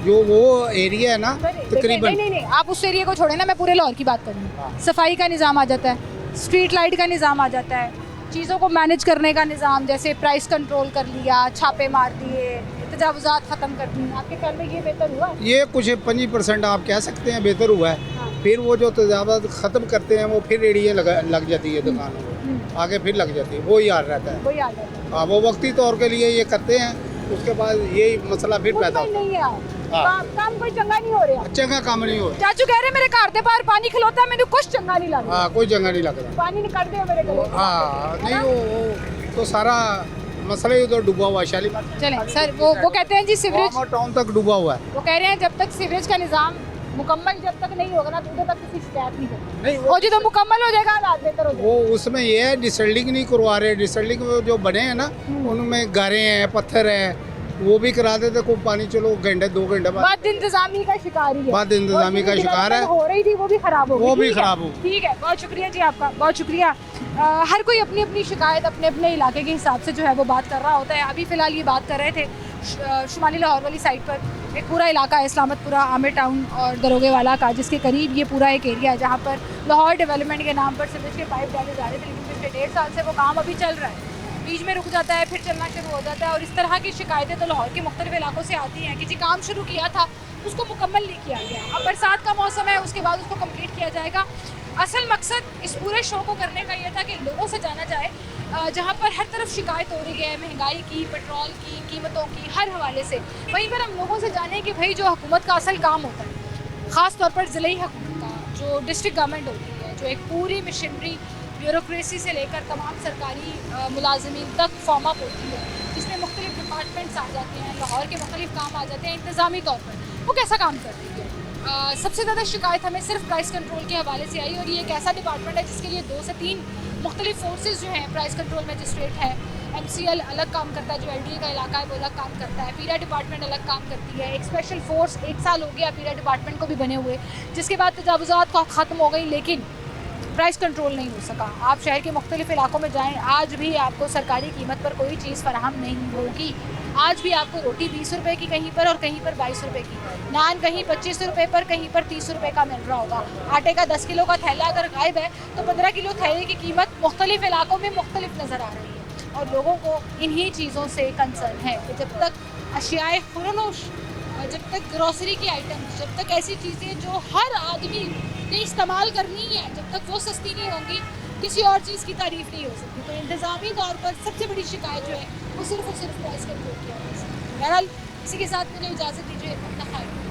जो वो एरिया है ना तकरीबन। नहीं, आप उस एरिया को छोड़े ना, मैं पूरे लाहौर की बात कर रही हूँ। सफाई का निज़ाम आ जाता है, स्ट्रीट लाइट का निज़ाम आ जाता है, चीज़ों को मैनेज करने का निज़ाम, जैसे प्राइस कंट्रोल कर लिया, छापे मार दिए, तजावुज़ात ख़त्म कर दी। आपके ख्याल में ये बेहतर हुआ? ये कुछ 25% आप कह सकते हैं बेहतर हुआ है। हाँ। फिर वो जो तजावत ख़त्म करते हैं वो फिर रेडियाँ लग जाती है दुकानों में, आगे फिर लग जाती है। वो ही हाल रहता है। वही आ जाता है। हाँ, वो वक्ती तौर के लिए ये करते हैं, उसके बाद यही मसला फिर पैदा मुतमईन होता नहीं है आप। हाँ। काम कोई चंगा नहीं हो रहा। है। चंगा काम नहीं हो रहा। चाचू कह रहे मेरे घर दे बाहर पानी खिलोता है, मैंने कुछ चंगा नहीं लगा। हाँ, कोई चंगा नहीं लग रहा। पानी निकल दे मेरे गले से। हाँ, नहीं वो तो सारा मसला ही तो डूबा हुआ है शालीमार चलें सर, वो कहते हैं जी सीवरेज, टाउन तक डूबा हुआ है। वो कह रहे हैं जब तक सीवरेज का निज़ाम मुकम्मल जब तक नहीं होगा ना तो उधर तक किसी शिकायत नहीं करनी। नहीं वो जो तो मुकम्मल हो जाएगा हालात बेहतर हो वो जाएगा। उसमें ये है डिसल्डिंग नहीं करवा रहे, डिसल्डिंग जो बने हैं ना उनमें गारे हैं, पत्थर है, वो भी करा देते को पानी चलो घंटे 2 घंटे बाद बात इंतजामी का शिकार ही है, बाद इंतजामी का शिकार है, हो रही थी वो भी खराब हो गई। वो भी ठीक है, खराब हो। ठीक है, बहुत शुक्रिया जी आपका, बहुत शुक्रिया। हर कोई अपनी अपनी शिकायत अपने अपने इलाके के हिसाब से जो है वो बात कर रहा होता है। अभी फ़िलहाल ये बात कर रहे थे शुमाली लाहौर वाली साइड पर एक पूरा इलाका है इस्लामतपुरा, आमिर टाउन और दरोगे वाला का, जिसके करीब ये पूरा एक एरिया है जहाँ पर लाहौर डेवलपमेंट के नाम पर सीवरेज के पाइप डाले जा रहे थे, लेकिन पिछले 1.5 साल से वो काम अभी चल रहा है, बीच में रुक जाता है फिर चलना शुरू हो जाता है। और इस तरह की शिकायतें तो लाहौर के मुख्तलिफ इलाकों से आती हैं कि जी काम शुरू किया था उसको मुकम्मल नहीं किया गया, अब बरसात का मौसम है उसके बाद उसको कंप्लीट किया जाएगा। असल मकसद इस पूरे शो को करने का ये था कि लोगों से जाना जाए जहाँ पर हर तरफ शिकायत हो रही है महंगाई की, पेट्रोल की, कीमतों की, हर हवाले से, वहीं पर हम लोगों से जाने कि भाई जो हुकूमत का असल काम होता है, ख़ास तौर पर ज़िले हुकूमत का, जो डिस्ट्रिक्ट गवर्नमेंट होती है, जो एक पूरी मशीनरी ब्यूरोक्रेसी से लेकर तमाम सरकारी मुलाजमीन तक फॉर्म अप होती है, जिसमें मुख्तलिफ डिपार्टमेंट्स आ जाते हैं, लाहौर के मुख्तलिफ काम आ जाते हैं इंतज़ामी तौर पर, वो कैसा काम कर रही है। सबसे ज़्यादा शिकायत हमें सिर्फ प्राइस कंट्रोल के हवाले से आई, और ये एक ऐसा डिपार्टमेंट है जिसके लिए 2 से 3 मुख्तलिफ फोर्सेज जो हैं, प्राइस कंट्रोल मजिस्ट्रेट है, MCL अलग काम करता है, जो LDA का इलाका है वो अलग काम करता है, पीरा डिपार्टमेंट अलग काम करती है, एक स्पेशल फोर्स 1 साल हो गया पीरा डिपार्टमेंट को भी बने हुए, जिसके बाद तजावुज़ात ख़त्म हो गई, लेकिन प्राइस कंट्रोल नहीं हो सका। आप शहर के मुख्तलिफ इलाकों में जाएँ, आज भी आपको सरकारी कीमत पर कोई चीज़ फराहम नहीं होगी। आज भी आपको रोटी 20 रुपए की कहीं पर और कहीं पर 22 रुपए की, नान कहीं 25 रुपए पर, कहीं पर 30 रुपए का मिल रहा होगा। आटे का 10 किलो का थैला अगर गायब है तो 15 किलो थैले की कीमत मुख्तलिफ इलाकों में मुख्तलिफ नज़र आ रही है, और लोगों को इन्हीं चीज़ों से कंसर्न है कि जब तक अशियाए खुरनोश, जब तक ग्रॉसरी की आइटम्स, जब तक ऐसी चीज़ें जो हर आदमी ने इस्तेमाल करनी है, जब तक वो सस्ती नहीं होंगी, किसी और चीज़ की तारीफ़ नहीं हो सकती। तो इंतज़ामी तौर पर सबसे बड़ी शिकायत जो है वो सिर्फ और सिर्फ प्राइस कंट्रोल की वजह से। बहरहाल इसी के साथ मुझे इजाज़त दीजिए, अपना ख्याल रखिए।